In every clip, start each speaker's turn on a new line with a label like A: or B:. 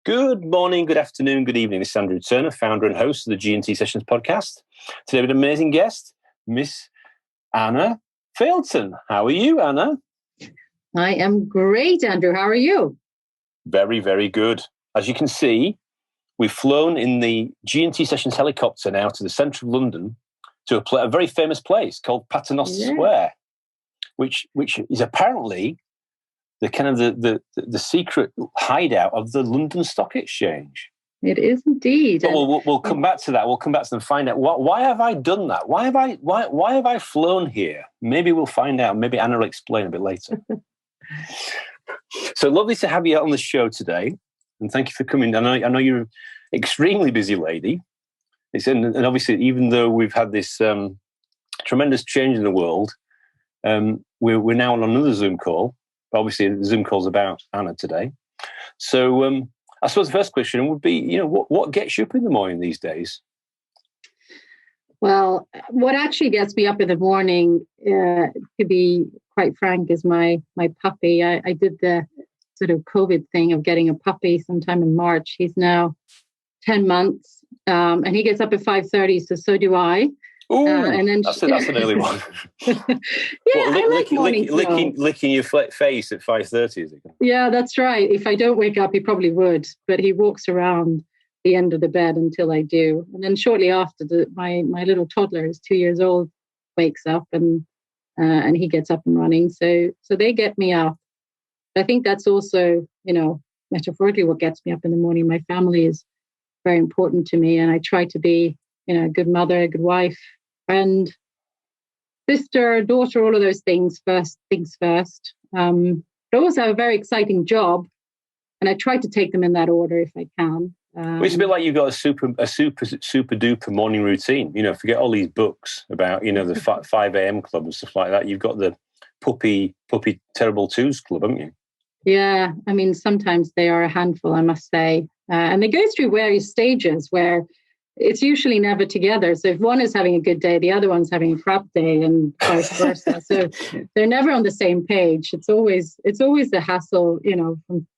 A: Good morning, good afternoon, good evening. This is Andrew Turner, founder and host of the G&T Sessions podcast. Today with an amazing guest, Miss Anna Faelten. How are you, Anna?
B: I am great, Andrew. How are you?
A: Very, very good. As you can see, we've flown in the G&T Sessions helicopter now to the centre of London to a very famous place called Paternoster Square, which is apparently the kind of the secret hideout of the London Stock Exchange.
B: It is indeed.
A: But we'll come back to that. We'll come back to them and find out why have I done that? Why have I flown here? Maybe we'll find out. Maybe Anna will explain a bit later. So lovely to have you on the show today, and thank you for coming. I know you're an extremely busy lady. And obviously, even though we've had this tremendous change in the world, we're now on another Zoom call. Obviously, the Zoom call's about Anna today. So I suppose the first question would be, what gets you up in the morning these days?
B: Well, what actually gets me up in the morning, to be quite frank, is my puppy. I did the sort of COVID thing of getting a puppy sometime in March. He's now 10 months, and he gets up at 5:30, so do I.
A: Ooh, and then that's an early one. Licking your face at 5:30, is it?
B: Yeah, that's right. If I don't wake up, he probably would, but he walks around the end of the bed until I do. And then shortly after, my little toddler is 2 years old, wakes up and he gets up and running. So they get me up. I think that's also, metaphorically what gets me up in the morning. My family is very important to me, and I try to be, a good mother, a good wife, friend, sister, daughter, all of those things first. I also have a very exciting job, and I try to take them in that order if I can.
A: It's a bit like you've got a super duper morning routine. Forget all these books about, the 5 a.m. club and stuff like that. You've got the puppy terrible twos club, haven't you?
B: Yeah, I mean, sometimes they are a handful, I must say. And they go through various stages where it's usually never together. So if one is having a good day, the other one's having a crap day, and vice versa. So they're never on the same page. It's always the hassle,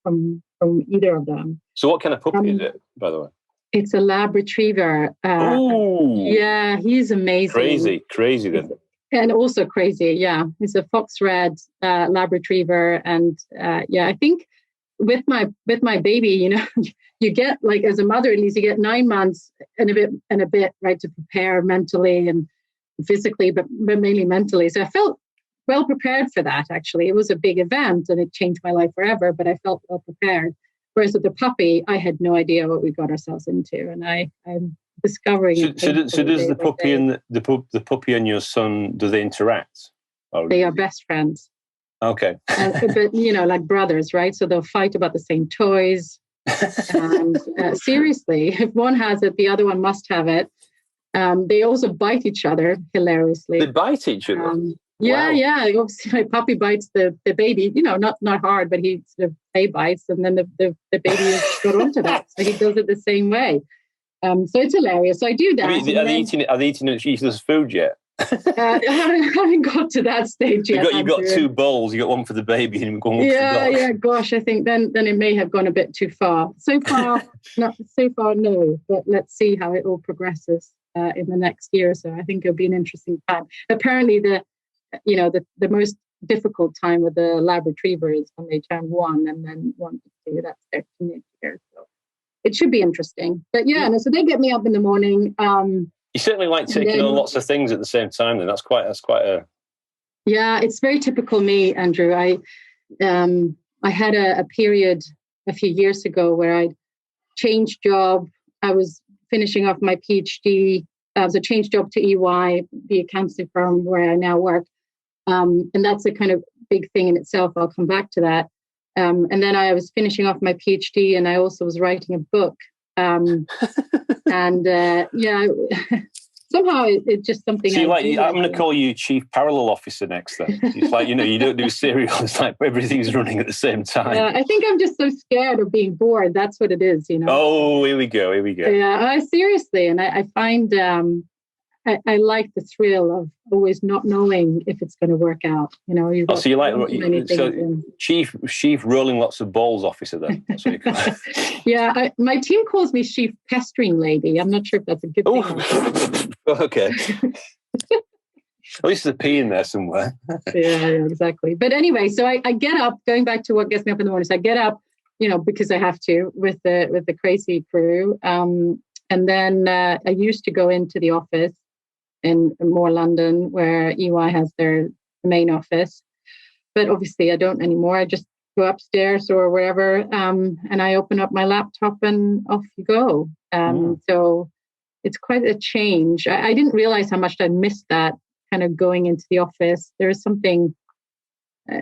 B: from either of them.
A: So what kind of puppy is it, by the way?
B: It's a Lab Retriever. Yeah, he's amazing.
A: Crazy then.
B: And also crazy, yeah. He's a Fox Red Lab Retriever, and I think with my baby, you get, like, as a mother at least, you get 9 months and a bit, right, to prepare mentally and physically, but mainly mentally. So I felt well prepared for that. Actually, it was a big event and it changed my life forever. But I felt well prepared. Whereas with the puppy, I had no idea what we got ourselves into, and I'm discovering.
A: So does the puppy and the puppy and your son, do they interact?
B: They are best friends.
A: Okay.
B: But like brothers, right? So they'll fight about the same toys. And seriously, if one has it, the other one must have it. They also bite each other hilariously.
A: They bite each other.
B: Yeah. Obviously, my puppy bites the baby. Not hard, but he sort of play bites, and then the baby has got onto that, so he does it the same way. So it's hilarious. So I do that.
A: Are they eating each other's food yet?
B: I haven't got to that stage yet.
A: You've got two bowls. You got one for the baby and one for the dog.
B: Yeah. Gosh, I think then it may have gone a bit too far. So far, no. But let's see how it all progresses in the next year or so. I think it'll be an interesting time. Apparently, the most difficult time with the Lab Retriever is when they turn 1, and then 1 to 2. That's their teenage year. So it should be interesting. But so they get me up in the morning.
A: You certainly like taking on lots of things at the same time. Then that's quite a.
B: Yeah, it's very typical me, Andrew. I had a period a few years ago where I'd changed job. I was finishing off my PhD. So changed job to EY, the accounting firm where I now work. And that's a kind of big thing in itself. I'll come back to that. And then I was finishing off my PhD, and I also was writing a book. Somehow it's just something.
A: So I'm going to call you Chief Parallel Officer next. Then it's like you don't do serial. It's like everything's running at the same time.
B: I think I'm just so scared of being bored. That's what it is.
A: Oh, here we go.
B: Yeah, seriously, and I find I like the thrill of always not knowing if it's going to work out. You've got
A: so you like
B: many
A: so
B: things
A: chief rolling lots of balls officer then. That's what you call it.
B: Yeah, my team calls me chief pestering lady. I'm not sure if that's a good thing.
A: Okay. At least there's a P in there somewhere.
B: yeah, exactly. But anyway, so I get up, going back to what gets me up in the morning. So I get up, because I have to with the crazy crew. And then I used to go into the office in more London, where EY has their main office. But obviously I don't anymore. I just go upstairs or wherever, and I open up my laptop and off you go. So it's quite a change. I didn't realize how much I missed that kind of going into the office. There is something,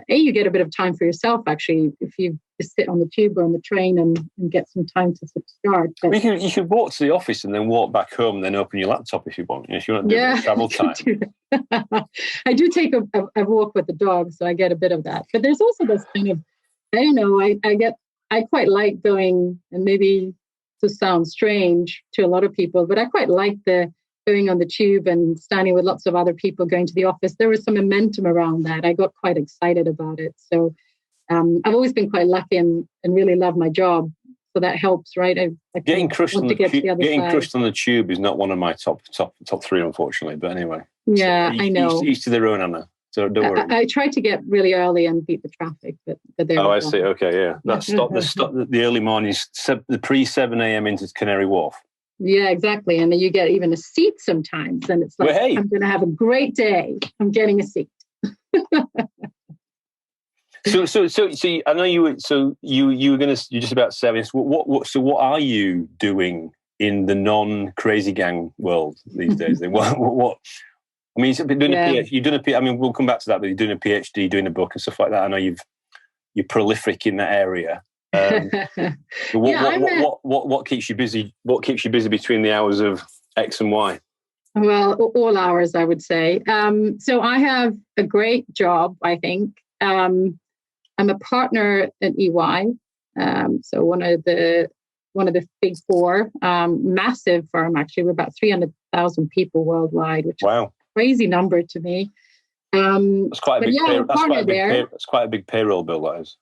B: you get a bit of time for yourself, actually, if you just sit on the tube or on the train and get some time to start. But
A: you could walk to the office and then walk back home and then open your laptop if you want. If you want to do the travel time.
B: I do take a walk with the dog, so I get a bit of that. But there's also this kind of, I don't know, I quite like going, and maybe this sounds strange to a lot of people, but I quite like the going on the tube and standing with lots of other people going to the office. There was some momentum around that. I got quite excited about it. So I've always been quite lucky and really love my job. So that helps, right? I
A: getting crushed on the tube is not one of my top three, unfortunately. But anyway,
B: yeah,
A: so
B: I know.
A: Each to their own, Anna. So don't worry.
B: I try to get really early and beat the traffic, but there.
A: Oh, I see. Okay, yeah. The early mornings, the pre 7 a.m. into Canary Wharf.
B: Yeah, exactly. And then you get even a seat sometimes, and it's like, well, hey, I'm going to have a great day. I'm getting a seat.
A: So I know you were. So you were going to. You're just about to say this. What are you doing in the non-crazy gang world these days? What? I mean, you've done a PhD. You've done a PhD. I mean, we'll come back to that. But you're doing a PhD, doing a book, and stuff like that. I know you're prolific in that area. What keeps you busy? What keeps you busy between the hours of X and Y?
B: Well, all hours, I would say. So I have a great job, I think. I'm a partner at EY, so one of the big four, massive firm. Actually, we're about 300,000 people worldwide, which is a crazy number to me.
A: That's quite a big. That's quite a big payroll bill, that is.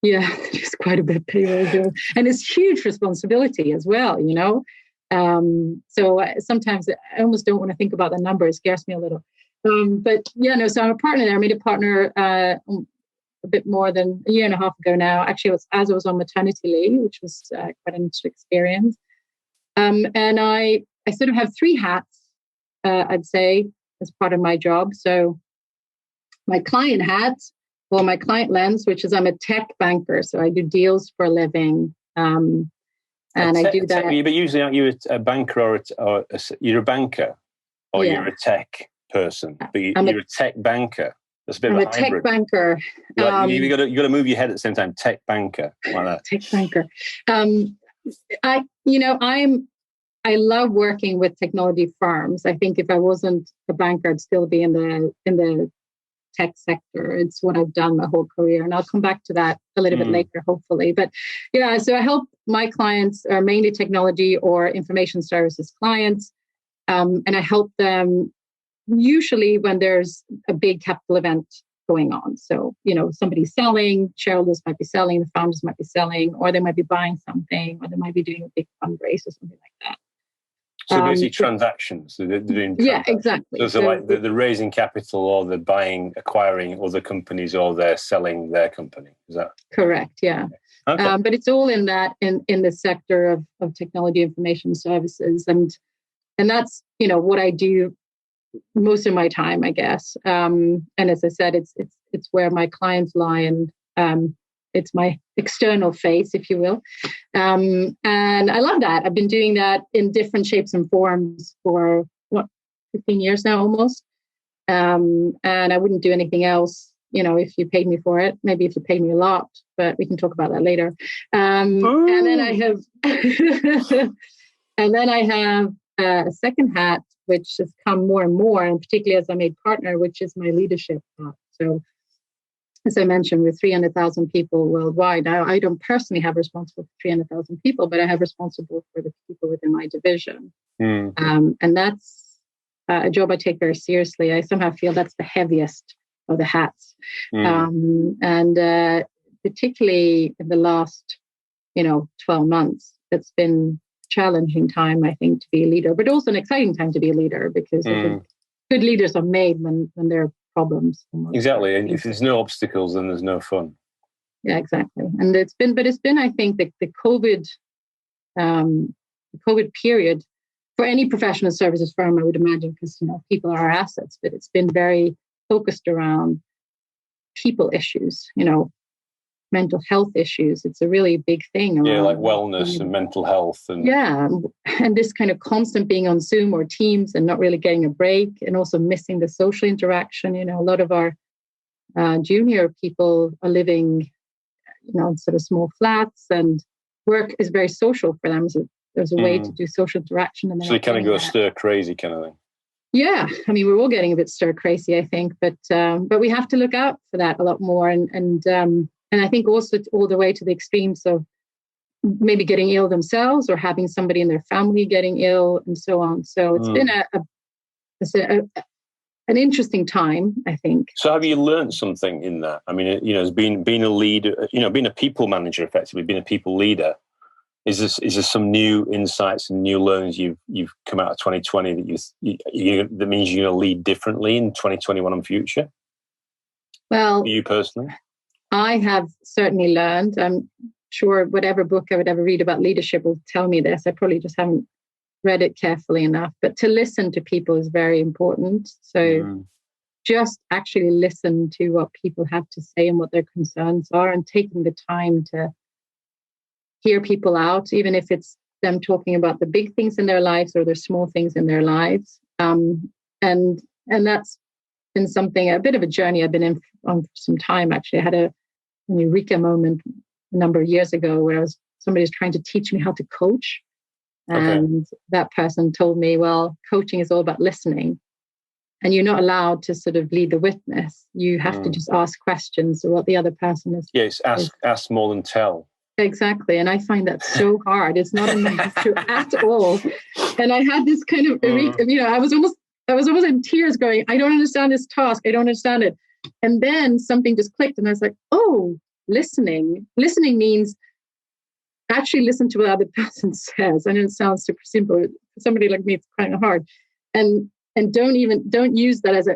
B: Yeah, it's quite a bit of payroll bill, and it's huge responsibility as well. So sometimes I almost don't want to think about the number; it scares me a little. But so I'm a partner there. I made a partner a bit more than a year and a half ago now. Actually, it was as I was on maternity leave, which was quite an interesting experience. And I sort of have three hats, I'd say, as part of my job. So my client hat, or my client lens, which is I'm a tech banker. So I do deals for a living. And I do that.
A: But usually aren't you a banker or you're a banker or you're a tech person? But you're a tech banker. That's a bit of a hybrid.
B: I'm a tech banker.
A: You got to move your head at the same time. Tech banker, like that.
B: Tech banker. I love working with technology firms. I think if I wasn't a banker, I'd still be in the tech sector. It's what I've done my whole career, and I'll come back to that a little bit later, hopefully. But so I help my clients are mainly technology or information services clients, and I help them usually when there's a big capital event going on. So, somebody's selling, shareholders might be selling, the founders might be selling, or they might be buying something, or they might be doing a big fundraise or something like that.
A: So basically transactions. They're doing transactions.
B: Yeah, exactly.
A: So like the raising capital, or the acquiring other companies, or they're selling their company. Is that
B: correct? Yeah. Okay. But it's all in the sector of technology information services. And that's, what I do most of my time, I guess. And as I said, it's where my clients lie, and it's my external face, if you will. And I love that. I've been doing that in different shapes and forms for 15 years now, almost. And I wouldn't do anything else, if you paid me for it. Maybe if you paid me a lot, but we can talk about that later. And then I have, a second hat, which has come more and more, and particularly as I made partner, which is my leadership hat. So, as I mentioned, with 300,000 people worldwide, now I don't personally have responsible for 300,000 people, but I have responsible for the people within my division. And that's a job I take very seriously. I somehow feel that's the heaviest of the hats. And particularly in the last, 12 months, it's been a challenging time, I think, to be a leader, but also an exciting time to be a leader, because I think good leaders are made when there are problems.
A: Exactly. And if there's no obstacles, then there's no fun.
B: Yeah, exactly. And it's been, I think, the COVID period for any professional services firm, I would imagine, because, people are our assets, but it's been very focused around people issues, mental health issues. It's a really big thing.
A: Yeah, like wellness and mental health. And
B: this kind of constant being on Zoom or Teams and not really getting a break, and also missing the social interaction. A lot of our junior people are living, in sort of small flats, and work is very social for them. So there's a way to do social interaction. And
A: so they kind of go stir crazy kind of thing.
B: Yeah, I mean, we're all getting a bit stir crazy, I think, but we have to look out for that a lot more, and I think also all the way to the extremes of maybe getting ill themselves or having somebody in their family getting ill and so on. So it's been an interesting time, I think.
A: So have you learned something in that? I mean, as being a leader, being a people manager, effectively, being a people leader. Is there some new insights and new learnings you've come out of 2020 that means you're going to lead differently in 2021 and future?
B: Well,
A: for you personally,
B: I have certainly learned. I'm sure whatever book I would ever read about leadership will tell me this. I probably just haven't read it carefully enough. But to listen to people is very important. So just actually listen to what people have to say and what their concerns are, and taking the time to hear people out, even if it's them talking about the big things in their lives or the small things in their lives. And that's been something, a bit of a journey I've been on for some time, actually. I had an eureka moment a number of years ago where somebody was trying to teach me how to coach. And that person told me, well, coaching is all about listening. And you're not allowed to sort of lead the witness. You have to just ask questions of what the other person is.
A: Yes, ask more than tell.
B: Exactly. And I find that so hard. It's not in my nature at all. And I had this kind of, I was almost in tears going, I don't understand this task. I don't understand it. And then something just clicked and I was like, oh, listening. Listening means actually listen to what the other person says. I know it sounds super simple. For somebody like me, it's kind of hard. And don't use that as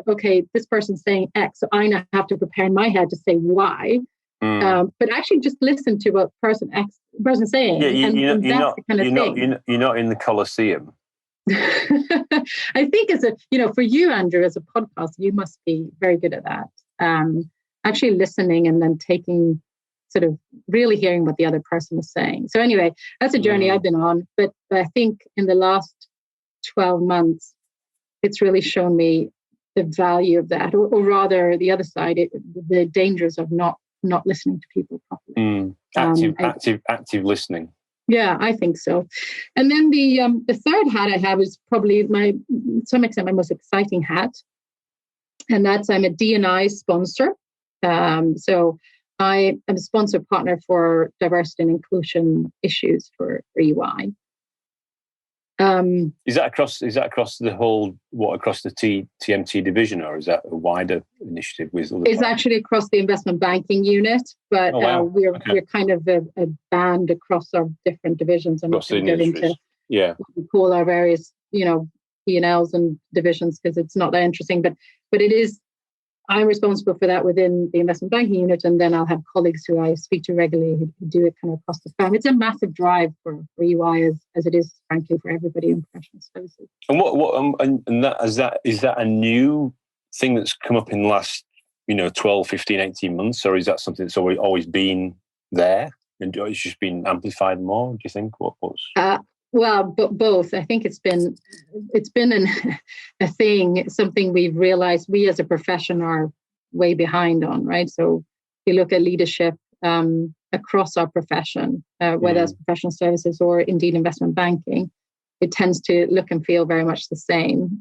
B: this person's saying X, so I now have to prepare in my head to say Y. But actually just listen to what person is saying.
A: Yeah, you're not in the Colosseum.
B: I think for you, Andrew, as a podcast, you must be very good at that. Actually listening and then taking sort of really hearing what the other person is saying. So anyway, that's a journey I've been on. But I think in the last 12 months, it's really shown me the value of that, or rather the other side, the dangers of not listening to people properly.
A: Active listening.
B: Yeah, I think so. And then the third hat I have is probably to some extent my most exciting hat, and that's I'm a D&I sponsor. So I am a sponsor partner for diversity and inclusion issues for EY.
A: Is that across the whole, across the TMT division, or is that a wider initiative with other
B: It's actually across the investment banking unit, but we're kind of a band across our different divisions. I'm not going to get into what we call our various, P&Ls and divisions, because it's not that interesting, but it is. I'm responsible for that within the investment banking unit, and then I'll have colleagues who I speak to regularly who do it kind of across the firm. It's a massive drive for EY as it is, frankly, for everybody in professional services.
A: And is that a new thing that's come up in the last 12, 15, 18 months, or is that something that's always been there and it's just been amplified more? Do you think?
B: Well, both. I think it's been a thing, something we've realized we as a profession are way behind on, right? So if you look at leadership across our profession, whether it's professional services or indeed investment banking, it tends to look and feel very much the same.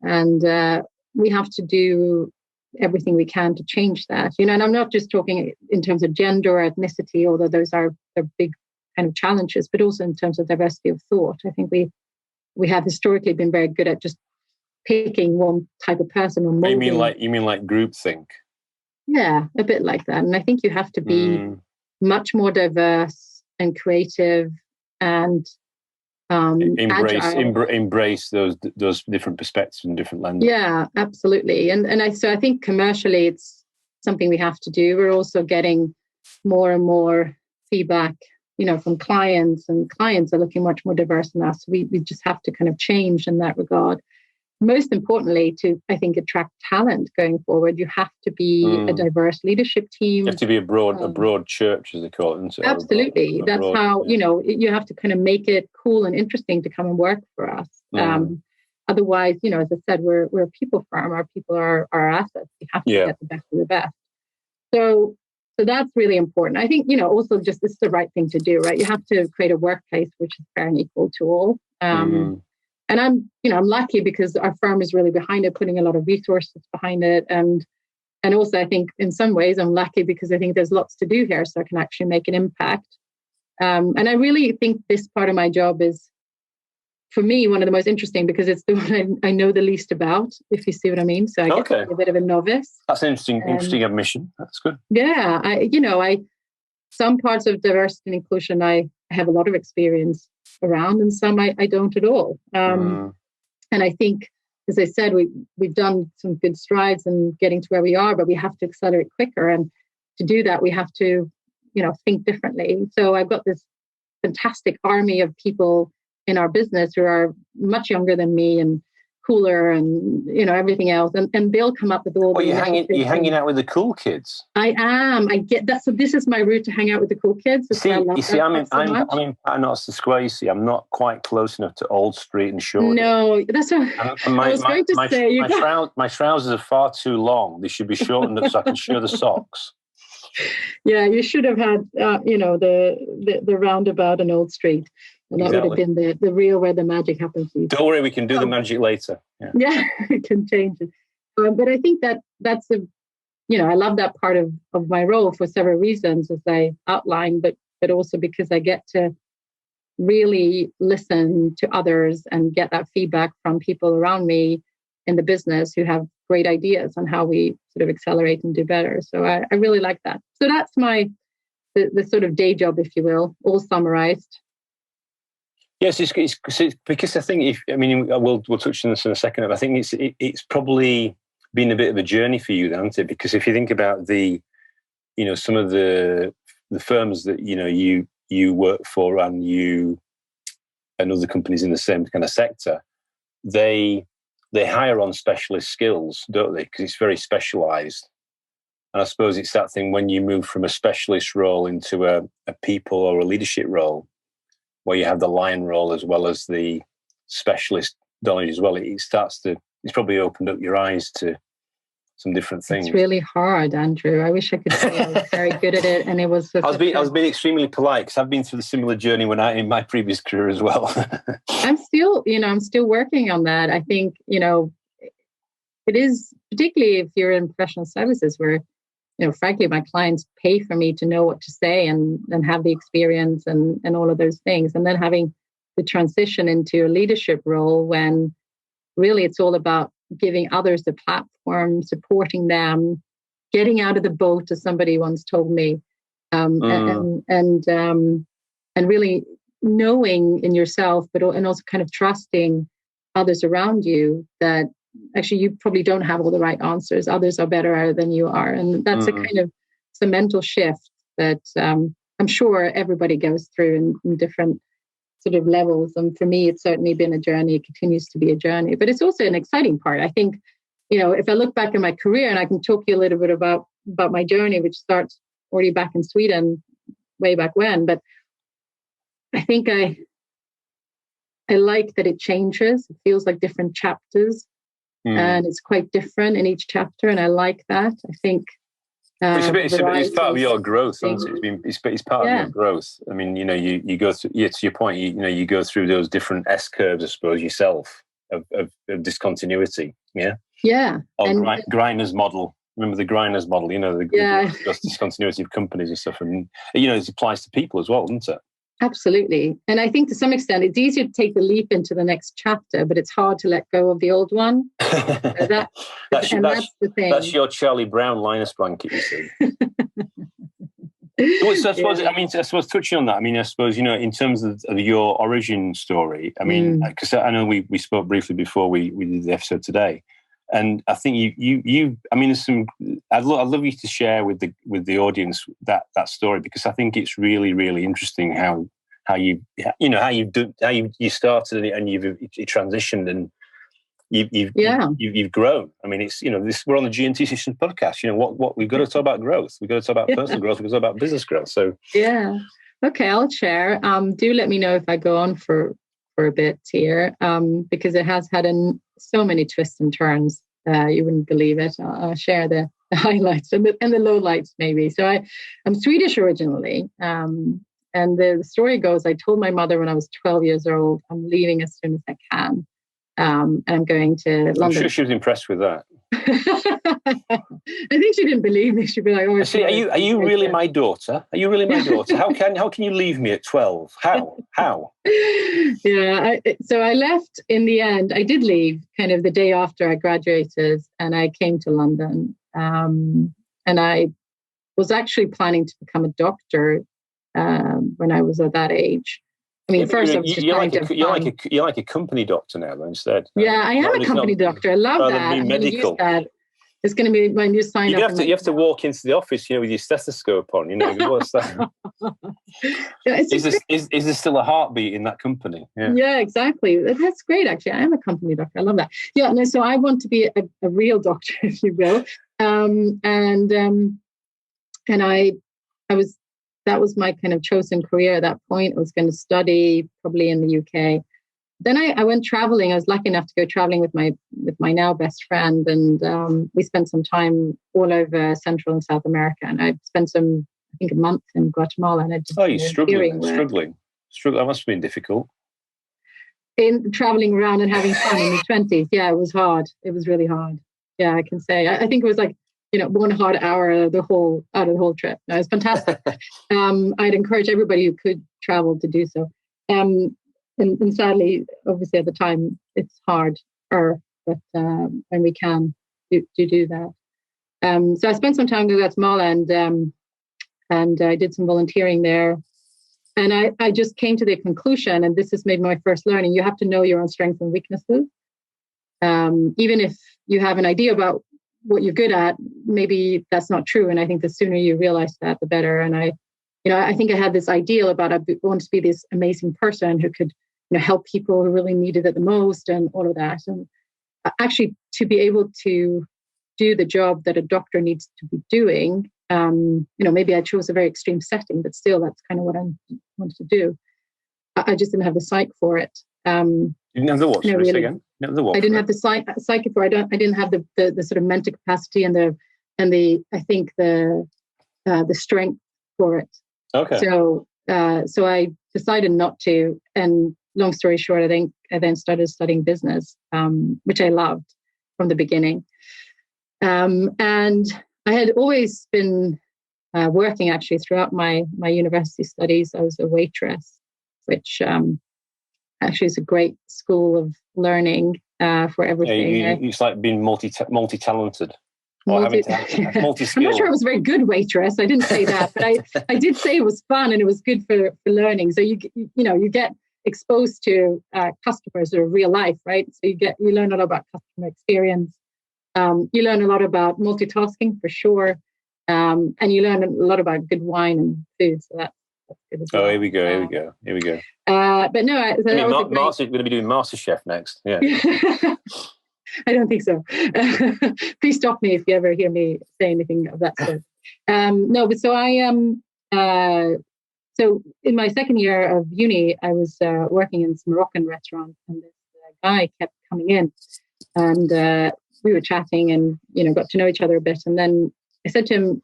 B: And we have to do everything we can to change that. And I'm not just talking in terms of gender or ethnicity, although those are big kind of challenges, but also in terms of diversity of thought. I think we have historically been very good at just picking one type of person or molding.
A: You mean like groupthink?
B: Yeah, a bit like that. And I think you have to be much more diverse and creative and
A: embrace those different perspectives and different lenses.
B: Yeah, absolutely. So I think commercially it's something we have to do. We're also getting more and more feedback, from clients, and clients are looking much more diverse than us. We just have to kind of change in that regard. Most importantly, to, I think, attract talent going forward, you have to be a diverse leadership team.
A: You have to be a broad church, as they call it.
B: Absolutely. That's how, you have to kind of make it cool and interesting to come and work for us. Otherwise, as I said, we're a people firm. Our people are our assets. You have to get the best of the best. So that's really important. I think, also just it's the right thing to do, right? You have to create a workplace which is fair and equal to all. And I'm lucky because our firm is really behind it, putting a lot of resources behind it. And also, I think in some ways I'm lucky because I think there's lots to do here, so I can actually make an impact. And I really think this part of my job is, for me, one of the most interesting because it's the one I know the least about, if you see what I mean. So I get to be a bit of a novice.
A: That's an interesting admission. That's good.
B: Yeah. Some parts of diversity and inclusion, I have a lot of experience around, and some I don't at all. And I think, as I said, we've done some good strides in getting to where we are, but we have to accelerate quicker. And to do that, we have to, think differently. So I've got this fantastic army of people in our business who are much younger than me and cooler and, everything else. And they'll come up with all the...
A: You're hanging out with the cool kids.
B: I am. I get that. So this is my route to hang out with the cool kids. I'm
A: in Paternoster Square, you see. I'm not quite close enough to Old Street and Shoreditch.
B: No, that's what I was going to say.
A: My trousers are far too long. They should be shortened up so I can show the socks.
B: Yeah, you should have had, the roundabout in Old Street. And that would have been the real where the magic happens.
A: Don't worry, we can do the magic later.
B: Yeah, we can change it. But I think that's I love that part of my role for several reasons, as I outlined, but also because I get to really listen to others and get that feedback from people around me in the business who have great ideas on how we sort of accelerate and do better. So I really like that. So that's the sort of day job, if you will, all summarized.
A: Yes, it's because I think we'll touch on this in a second. But I think it's probably been a bit of a journey for you, hasn't it? Because if you think about some of the firms that you work for and other companies in the same kind of sector, they hire on specialist skills, don't they? Because it's very specialized. And I suppose it's that thing when you move from a specialist role into a people or a leadership role, where you have the lion role as well as the specialist knowledge as well. It's probably opened up your eyes to some different things.
B: It's really hard, Andrew. I wish I could say I was very good at it. And it was... I
A: was being extremely polite because I've been through the similar journey in my previous career as well.
B: I'm still working on that. I think, it is, particularly if you're in professional services where, frankly, my clients pay for me to know what to say and have the experience and all of those things. And then having the transition into a leadership role when really it's all about giving others the platform, supporting them, getting out of the boat, as somebody once told me, and really knowing in yourself, and also kind of trusting others around you that actually you probably don't have all the right answers. Others are better than you are. And that's it's a mental shift that I'm sure everybody goes through in different sort of levels. And for me, it's certainly been a journey. It continues to be a journey, but it's also an exciting part. I think, if I look back in my career, and I can talk to you a little bit about my journey, which starts already back in Sweden, way back when, but I think I like that it changes. It feels like different chapters. And it's quite different in each chapter, and I like that. I think
A: it's part of your growth, isn't it? It's part of your growth. I mean, you go through. Yeah, to your point, you go through those different S curves, I suppose, yourself of discontinuity. Yeah.
B: Yeah.
A: Griner's model. Remember the Griner's model? The discontinuity of companies and stuff, and it applies to people as well, doesn't it?
B: Absolutely. And I think to some extent, it's easier to take the leap into the next chapter, but it's hard to let go of the old one. That's the thing.
A: That's your Charlie Brown Linus blanket, you see. So I suppose, I suppose touching on that, I suppose, in terms of your origin story, because I know we spoke briefly before we did the episode today. And I think there's some. I'd love you to share with the audience that story, because I think it's really, really interesting how you started and you transitioned and you've grown. It's we're on the GNT Systems podcast. What we've got to talk about growth. We've got to talk about personal growth. We've got to talk about business growth. So
B: okay, I'll share. Do let me know if I go on for a bit here, because it has had so many twists and turns. You wouldn't believe it. I'll share the highlights and the lowlights maybe. So I'm Swedish originally. And the story goes, I told my mother when I was 12 years old, I'm leaving as soon as I can. And I'm going to London.
A: I'm sure she was impressed with that.
B: I think she didn't believe me. She'd be like, "Oh,
A: see, are you really my daughter? Are you really my daughter? How can you leave me at 12? How?"
B: Yeah. So I left in the end. I did leave kind of the day after I graduated, and I came to London. And I was actually planning to become a doctor when I was at that age. First I was just
A: you're like a company doctor now, though, instead.
B: Yeah, I am a company doctor. I love that.
A: I'm going to use that.
B: It's going to be my new sign up.
A: You have to walk into the office, with your stethoscope on. What's that? Is there still a heartbeat in that company?
B: Yeah, exactly. That's great. Actually, I am a company doctor. I love that. Yeah, no. So I want to be a real doctor, if you will. That was my kind of chosen career at that point. I was going to study probably in the UK. Then I went traveling. I was lucky enough to go traveling with my now best friend, and we spent some time all over Central and South America. And I spent a month in Guatemala. And
A: you're struggling. That must have been difficult.
B: In traveling around and having fun in the 20s. Yeah, it was hard. It was really hard. Yeah, I can say. I think it was like, 1 hard hour out of the whole trip. No, it was fantastic. I'd encourage everybody who could travel to do so. And sadly, obviously at the time, it's hard, but when we can do that. So I spent some time in Guatemala and I did some volunteering there. And I just came to the conclusion, and this has made my first learning, you have to know your own strengths and weaknesses. Even if you have an idea about what you're good at, maybe that's not true. And I think the sooner you realize that, the better. And I think I had this ideal about I wanted to be this amazing person who could, help people who really needed it the most and all of that. And actually to be able to do the job that a doctor needs to be doing, maybe I chose a very extreme setting, but still that's kind of what I wanted to do. I just didn't have the psyche for it.
A: You didn't have the what?
B: Really,
A: again?
B: I didn't have the psyche for it. I didn't have the sort of mental capacity and the I think the strength for it.
A: Okay.
B: So I decided not to. And long story short, I then started studying business, which I loved from the beginning. And I had always been working actually throughout my university studies. I was a waitress, which actually is a great school of learning for everything.
A: Yeah, it's like being multi-talented. Multi-skilled.
B: I'm not sure I was a very good waitress. I didn't say that, but I did say it was fun and it was good for learning. So you get exposed to customers or real life, right? So you learn a lot about customer experience. You learn a lot about multitasking for sure, and you learn a lot about good wine and food. So that's good as well.
A: Oh, here we go.
B: But no,
A: we're going to be doing MasterChef next. Yeah.
B: I don't think so. Please stop me if you ever hear me say anything of that sort. No, but so I am. So in my second year of uni, I was working in this Moroccan restaurant, and this guy kept coming in, and we were chatting, and got to know each other a bit. And then I said to him,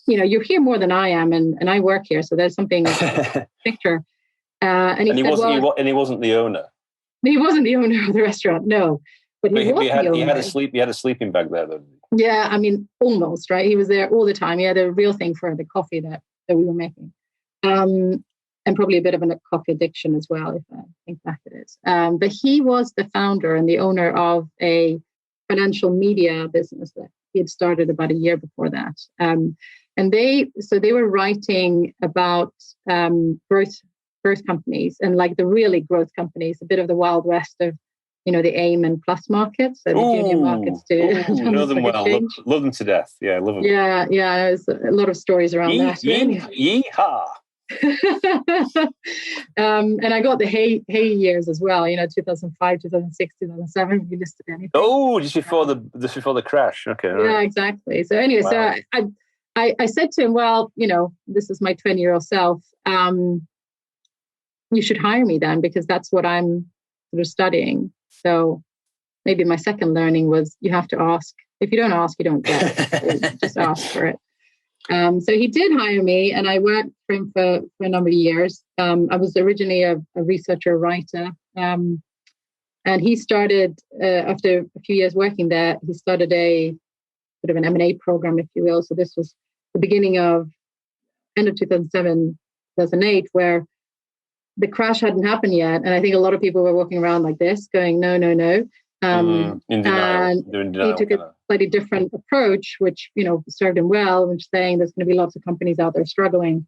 B: "You're here more than I am, and I work here, so there's something picture." And he
A: wasn't the owner.
B: He wasn't the owner of the restaurant, no. But he
A: had a sleeping bag there, though.
B: Yeah, almost, right? He was there all the time. He had a real thing for the coffee that we were making. And and probably a bit of a coffee addiction as well, if I think back at it. But he was the founder and the owner of a financial media business that he had started about a year before that. And they were writing about growth companies, and like the really growth companies, a bit of the Wild West of, the AIM and Plus markets, so the junior markets too.
A: Know them well. Love them to death. Yeah, love them.
B: Yeah. There's a lot of stories around that.
A: Yeehaw.
B: And I got the hey years as well, 2005, 2006, 2007, you listed anything.
A: Just before the crash. Okay.
B: Yeah, right. Exactly. So anyway, wow. So I said to him, well, this is my 20-year-old self. You should hire me then, because that's what I'm sort of studying. So maybe my second learning was you have to ask. If you don't ask, you don't get it. So just ask for it. So he did hire me, and I worked for him for a number of years. I was originally a researcher, writer, and he started, after a few years working there, he started a sort of an M&A program, if you will. So this was the beginning of, end of 2007, 2008, where the crash hadn't happened yet. And I think a lot of people were walking around like this, going, no.
A: In denial.
B: And he took a slightly different approach, which, served him well, which saying there's going to be lots of companies out there struggling.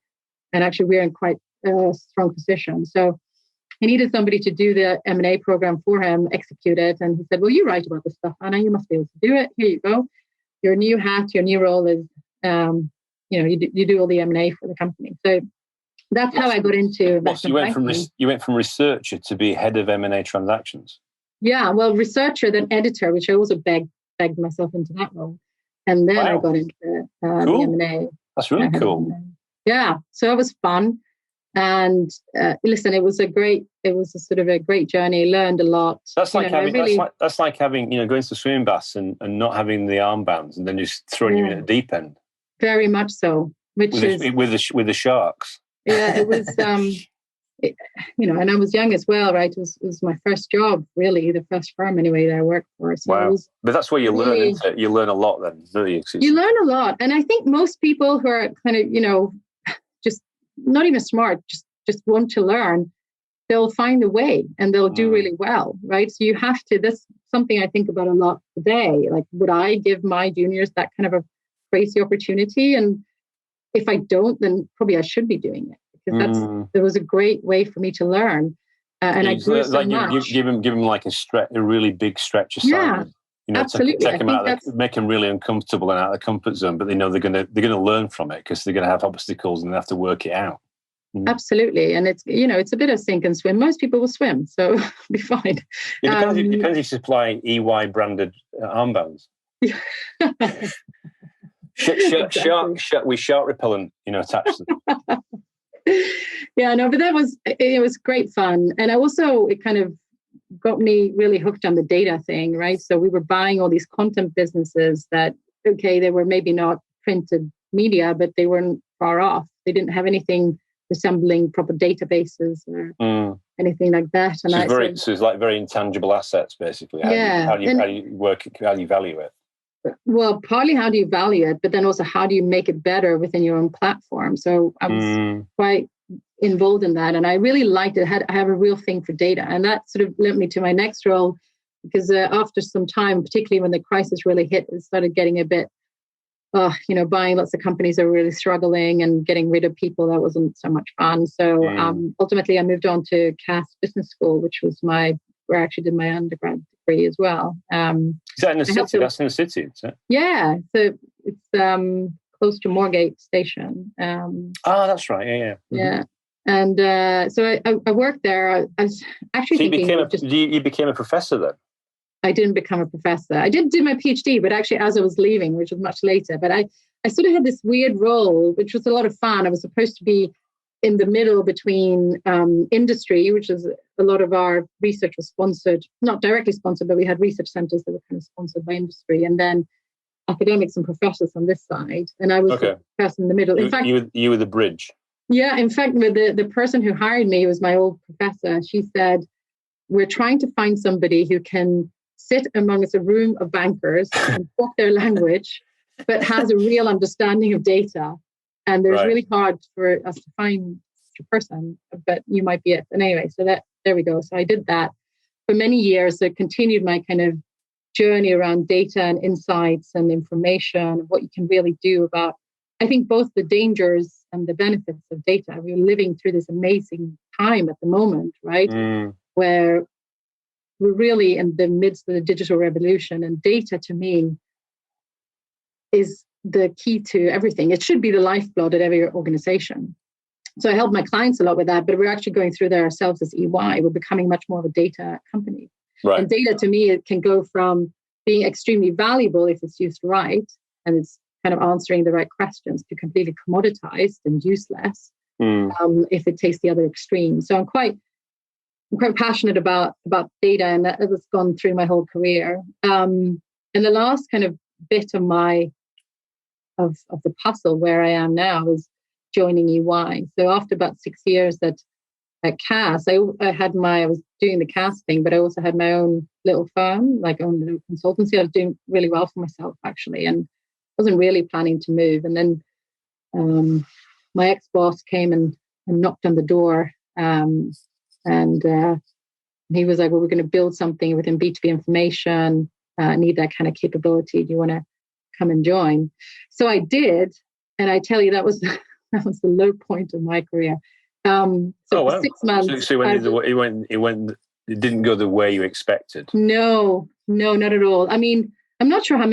B: And actually, we're in quite a strong position. So he needed somebody to do the M&A program for him, execute it. And he said, well, you write about this stuff, Anna, you must be able to do it. Here you go. Your new hat, your new role is, you do all the M&A for the company. So that's how I got into investment banking.
A: You went from researcher to be head of M&A transactions.
B: Yeah, well, researcher, then editor, which I also begged myself into that role. And then I got into the M&A.
A: That's really cool.
B: Yeah, so it was fun. And listen, it was a sort of a great journey. Learned a lot.
A: That's like having, going to swimming baths and not having the armbands, and then just throwing you in at the deep end.
B: Very much so. With
A: the sharks.
B: Yeah, it was. And I was young as well, right? It was my first job, really, the first firm anyway that I worked for. So
A: wow. But that's where you learn, isn't it? You learn a lot then, don't you?
B: You learn a lot. And I think most people who are kind of, just not even smart, just want to learn, they'll find a way and they'll do really well, right? So you have to, that's something I think about a lot today. Like, would I give my juniors that kind of a crazy opportunity? And if I don't, then probably I should be doing it. Because it was a great way for me to learn, and I grew so much.
A: You give them like a really big stretch assignment.
B: Yeah, absolutely.
A: Take them out, make them really uncomfortable and out of the comfort zone, but they know they're going to learn from it because they're going to have obstacles and they have to work it out.
B: Absolutely, and it's a bit of sink and swim. Most people will swim, so be fine.
A: It depends if you supply EY branded armbands. With shark repellent, attached to them.
B: Yeah, no, but it was great fun. And it kind of got me really hooked on the data thing, right? So we were buying all these content businesses that, they were maybe not printed media, but they weren't far off. They didn't have anything resembling proper databases or anything like that. And
A: so it's like very intangible assets, basically. How do you work it? How do you value it?
B: Well, partly how do you value it, but then also how do you make it better within your own platform? So I was quite involved in that, and I really liked it. I have a real thing for data, and that sort of led me to my next role, because after some time, particularly when the crisis really hit, it started getting a bit, buying lots of companies that were really struggling and getting rid of people. That wasn't so much fun. So ultimately, I moved on to Cass Business School, which was where I actually did my undergrad degree as well.
A: Is that in the city? That's in the city, is it?
B: Yeah, so it's close to Moorgate Station.
A: That's right. Yeah. Mm-hmm.
B: Yeah, and so I worked there. I was actually thinking
A: you became a professor then?
B: I didn't become a professor. I did do my PhD, but actually as I was leaving, which was much later. But I sort of had this weird role, which was a lot of fun. I was supposed to be in the middle between industry, which is a lot of our research was sponsored, not directly sponsored, but we had research centers that were kind of sponsored by industry, and then academics and professors on this side. And I was the person in the middle. In fact,
A: you were the bridge.
B: Yeah, in fact, with the person who hired me, who was my old professor, she said, we're trying to find somebody who can sit amongst a room of bankers and talk their language, but has a real understanding of data. And there's really hard for us to your person, but you might be it. And anyway, so there we go. So I did that for many years. So I continued my kind of journey around data and insights and information, what you can really do about, I think, both the dangers and the benefits of data. We're living through this amazing time at the moment, right? Where we're really in the midst of the digital revolution, and data to me is the key to everything. It should be the lifeblood at every organization. So I help my clients a lot with that, but we're actually going through that ourselves as EY. We're becoming much more of a data company. Right. And data to me, it can go from being extremely valuable if it's used right, and it's kind of answering the right questions, to completely commoditized and useless if it takes the other extreme. So I'm quite passionate about data, and that has gone through my whole career. And the last kind of bit of the puzzle where I am now is joining EY. So after about 6 years at CAS, I was doing the CAS thing, but I also had my own little firm, like own little consultancy. I was doing really well for myself, actually, and wasn't really planning to move. And then my ex-boss came and knocked on the door, and he was like, well, we're going to build something within B2B information. Need that kind of capability. Do you want to come and join? So I did. And I tell you, that was the low point of my career. So for 6 months.
A: So it didn't go the way you expected.
B: No, not at all. I mean, I'm not sure how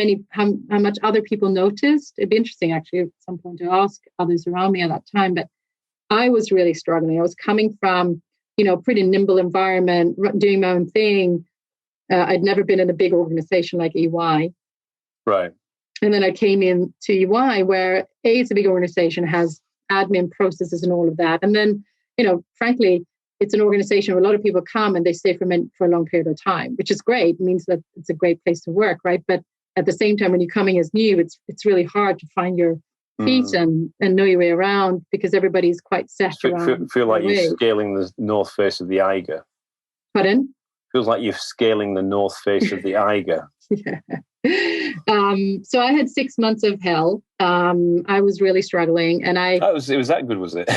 B: much other people noticed. It'd be interesting actually at some point to ask others around me at that time, but I was really struggling. I was coming from, pretty nimble environment, doing my own thing. I'd never been in a big organization like EY. Right. And then I came in to EY, where it's a big organization, has admin processes and all of that. And then, frankly, it's an organization where a lot of people come and they stay for a long period of time, which is great. It means that it's a great place to work, right? But at the same time, when you're coming as new, it's really hard to find your feet and know your way around, because everybody's quite set around.
A: Feel like you're scaling the north face of the Eiger.
B: Pardon?
A: Feels like you're scaling the north face of the Eiger.
B: Yeah. So I had 6 months of hell. I was really struggling, and it was that good, was it?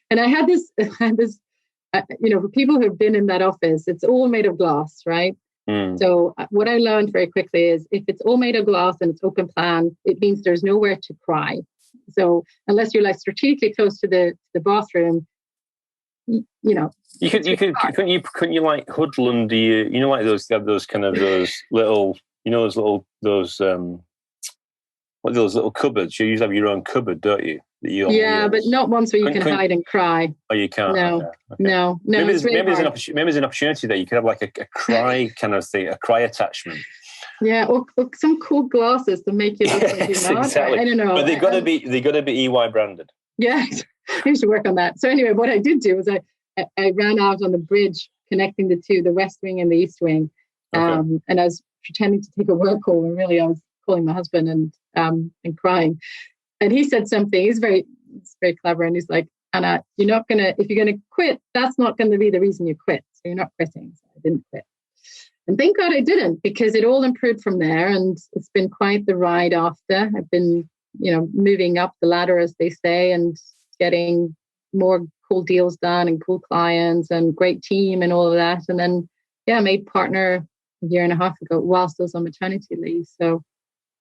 B: And I had this, for people who have been in that office, it's all made of glass, right? So what I learned very quickly is, if it's all made of glass and it's open plan, it means there's nowhere to cry. So unless you're like strategically close to the bathroom,
A: couldn't you like huddle under you, like those little, those little cupboards. You usually have your own cupboard, don't you?
B: But not ones where you can hide and cry.
A: Oh, you can't.
B: No, okay. No.
A: Maybe there's an opportunity there. You could have like a cry kind of thing, a cry attachment.
B: Yeah, or some cool glasses to make you look like you're not.
A: Exactly.
B: I don't know.
A: But they got to be EY branded.
B: Yeah, you should work on that. So anyway, what I did do was I ran out on the bridge connecting the West Wing and the East Wing, and I was pretending to take a work call, and really I was calling my husband and crying. And he said something. He's very clever, and he's like, Anna, if you're gonna quit, that's not going to be the reason you quit. So you're not quitting. So I didn't quit, and thank God I didn't, because it all improved from there, and it's been quite the ride after. I've been, moving up the ladder, as they say, and getting more cool deals done and cool clients and great team and all of that. And then, I made partner a year and a half ago whilst I was on maternity leave. So,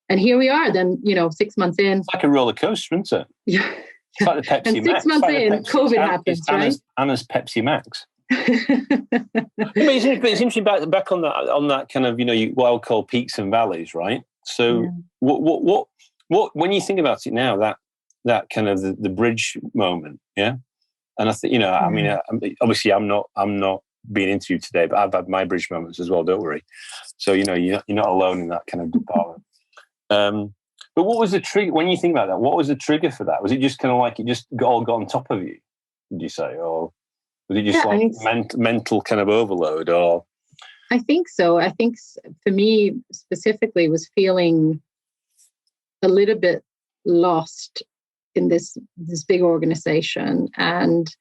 B: and here we are then, 6 months in.
A: It's like a roller coaster, isn't it?
B: Yeah.
A: It's like the Pepsi
B: and 6 months in, COVID happens, right?
A: Anna's Pepsi Max. It's interesting back on that kind of, what I would call peaks and valleys, right? So what when you think about it now, that kind of the bridge moment, yeah? And I think, I mean, obviously I'm not being interviewed today, but I've had my bridge moments as well, don't worry. So, you're not alone in that kind of department. But what was the trigger, when you think about that, what was the trigger for that? Was it just kind of like it just got on top of you, would you say? Or was it just mental kind of overload? Or
B: I think so. I think for me specifically was feeling a little bit lost in this big organization, and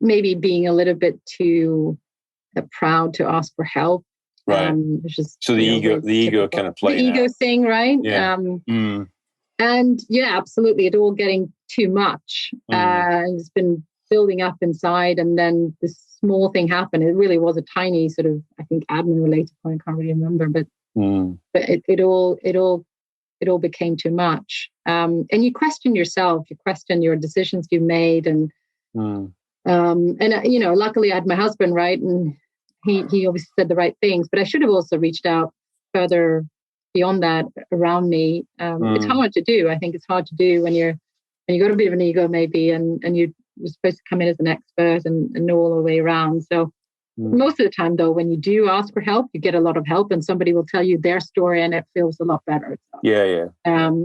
B: maybe being a little bit too proud to ask for help.
A: Right.
B: Which is,
A: so the ego kind of playing
B: the ego
A: out.
B: thing, right?
A: Yeah.
B: And absolutely, it all getting too much. It's been building up inside, and then this small thing happened. It really was a tiny sort of, I think, admin related point. I can't really remember, but it all became too much. And you question yourself, you question your decisions you made, and luckily I had my husband, right, and he obviously said the right things, but I should have also reached out further beyond that around me. It's hard to do. I think it's hard to do when you got a bit of an ego maybe, and you're supposed to come in as an expert and know all the way around. So most of the time, though, when you do ask for help, you get a lot of help, and somebody will tell you their story, and it feels a lot better. So,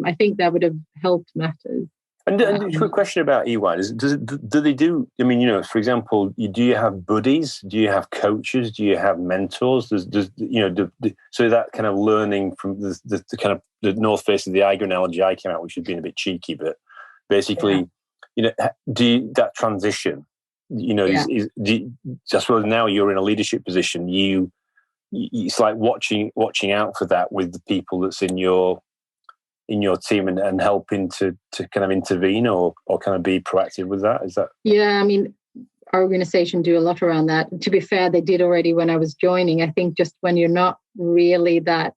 B: I think that would have helped matters.
A: And a quick question about EY: do they do? I mean, for example, do you have buddies? Do you have coaches? Do you have mentors? So that kind of learning from the kind of the North Face of the Eiger analogy I came out, which has been a bit cheeky, but basically, that transition. I suppose now you're in a leadership position. It's like watching out for that with the people that's in your team and helping to kind of intervene or kind of be proactive with that. Is that?
B: Yeah, I mean, our organization do a lot around that. To be fair, they did already when I was joining. I think just when you're not really that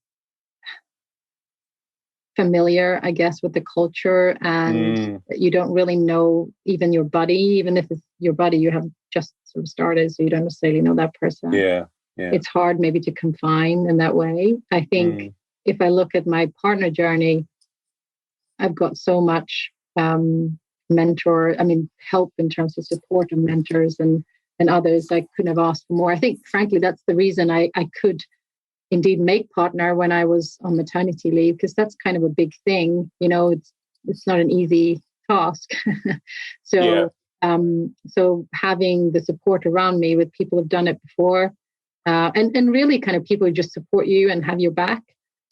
B: familiar, I guess, with the culture, and you don't really know even your buddy, even if it's your buddy, you have just sort of started, so you don't necessarily know that person.
A: Yeah.
B: It's hard maybe to confine in that way. I think if I look at my partner journey, I've got so much help in terms of support and mentors and others. I couldn't have asked for more. I think, frankly, that's the reason I could indeed make partner when I was on maternity leave, because that's kind of a big thing. It's not an easy task. So having the support around me with people who've done it before, and really kind of people who just support you and have your back.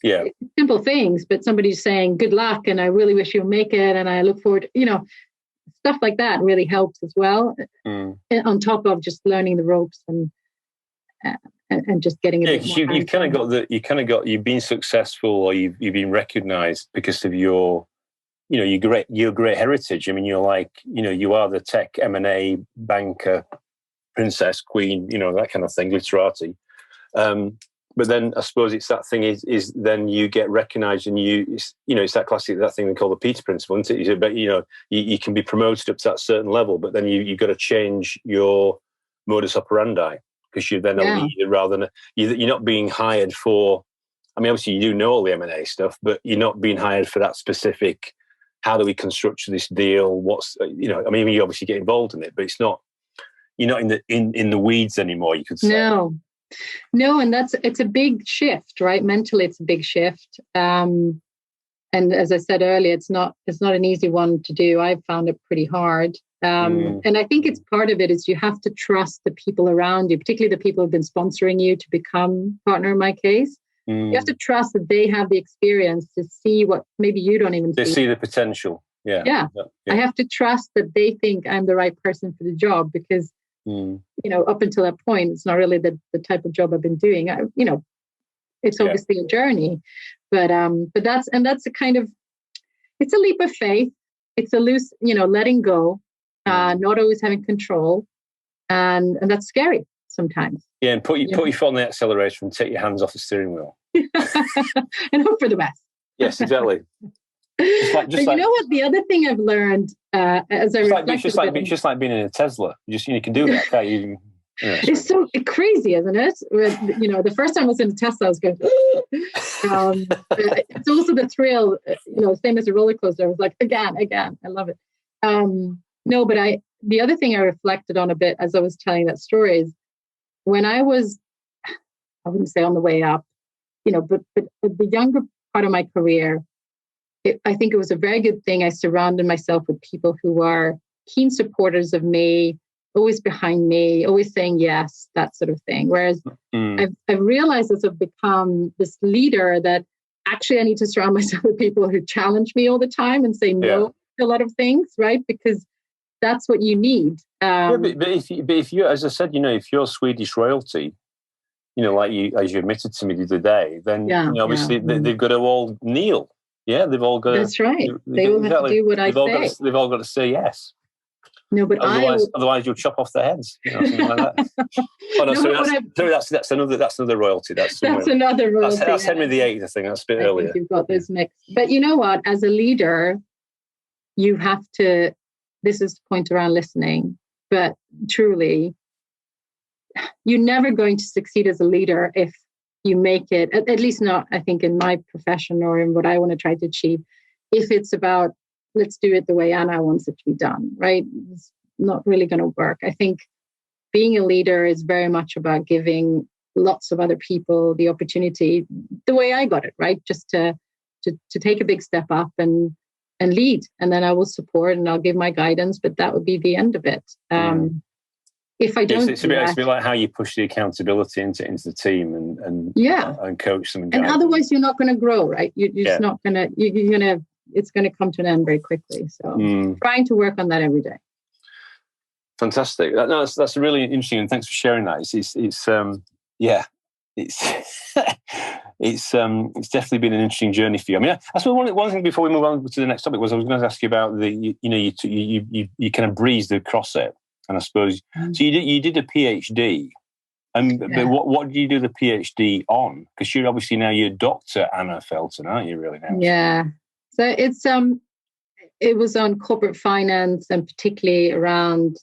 A: Yeah.
B: Simple things, but somebody's saying good luck and I really wish you'll make it and I look forward, stuff like that really helps as well. On top of just learning the ropes and just getting a bit more.
A: You've been successful, or you've been recognized because of your great heritage. I mean, you're like, you are the tech M&A banker, princess, queen, that kind of thing, literati. But then I suppose it's that thing is then you get recognized, and it's that classic, that thing they call the Peter Principle, isn't it? But you can be promoted up to that certain level, but then you've got to change your modus operandi, because you're then a leader rather than you're not being hired for. I mean, obviously you do know all the M&A stuff, but you're not being hired for that specific. How do we construct this deal? You obviously get involved in it, but it's not. You're not in the weeds anymore, you could say.
B: No, and it's a big shift, right? Mentally, it's a big shift. And as I said earlier, it's not an easy one to do. I've found it pretty hard. And I think it's part of it is you have to trust the people around you, particularly the people who've been sponsoring you to become partner in my case. You have to trust that they have the experience to see what maybe you don't even see.
A: They see the potential. Yeah.
B: I have to trust that they think I'm the right person for the job, because up until that point, it's not really the type of job I've been doing. It's obviously a journey, but that's a kind of, it's a leap of faith. It's a loose, letting go, not always having control, and that's scary sometimes.
A: Yeah, and put your foot on the accelerator and take your hands off the steering wheel,
B: and hope for the best.
A: Yes, exactly.
B: But you know what? The other thing I've learned as I reflect,
A: it's just like being in a Tesla. You can do that, can't you?
B: It's so crazy, isn't it? The first time I was in a Tesla, I was going. It's also the thrill, same as a roller coaster. I was like, again, I love it. But the other thing I reflected on a bit as I was telling that story is when I was, I wouldn't say on the way up, but the younger part of my career. I think it was a very good thing I surrounded myself with people who are keen supporters of me, always behind me, always saying yes, that sort of thing. Whereas I've realized as I've become this leader that actually I need to surround myself with people who challenge me all the time and say no to a lot of things, right? Because that's what you need.
A: But if you, as I said, if you're Swedish royalty, like as you admitted to me the other day, then obviously they've got to all kneel. Yeah, they've all got.
B: That's right. They all have to do what I say.
A: They've all got to say yes.
B: No, but
A: otherwise you'll chop off their heads, something like that. Oh no, that's another royalty. That's
B: another royalty.
A: That's Henry VIII, I think. That's a bit earlier.
B: You've got those mixed. But you know what? As a leader, you have to. This is the point around listening. But truly, you're never going to succeed as a leader if you make it. At least not, I think, in my profession or in what I want to try to achieve. If it's about, let's do it the way Anna wants it to be done, right? It's not really going to work. I think being a leader is very much about giving lots of other people the opportunity, the way I got it, right? Just to take a big step up and lead. And then I will support and I'll give my guidance, but that would be the end of it. If I don't,
A: it's a bit like how you push the accountability into the team and coach them. And
B: otherwise you're not going to grow, right? You're just not going to, it's going to come to an end very quickly. So trying to work on that every day.
A: Fantastic. That's really interesting, and thanks for sharing that. It's definitely been an interesting journey for you. I mean, I suppose one thing before we move on to the next topic was I was going to ask you about you kind of breezed across it, and I suppose so. You did a PhD, but what did you do the PhD on? Because you're obviously now you're Dr. Anna Faelten, aren't you? Really now?
B: Yeah. So it was on corporate finance and particularly around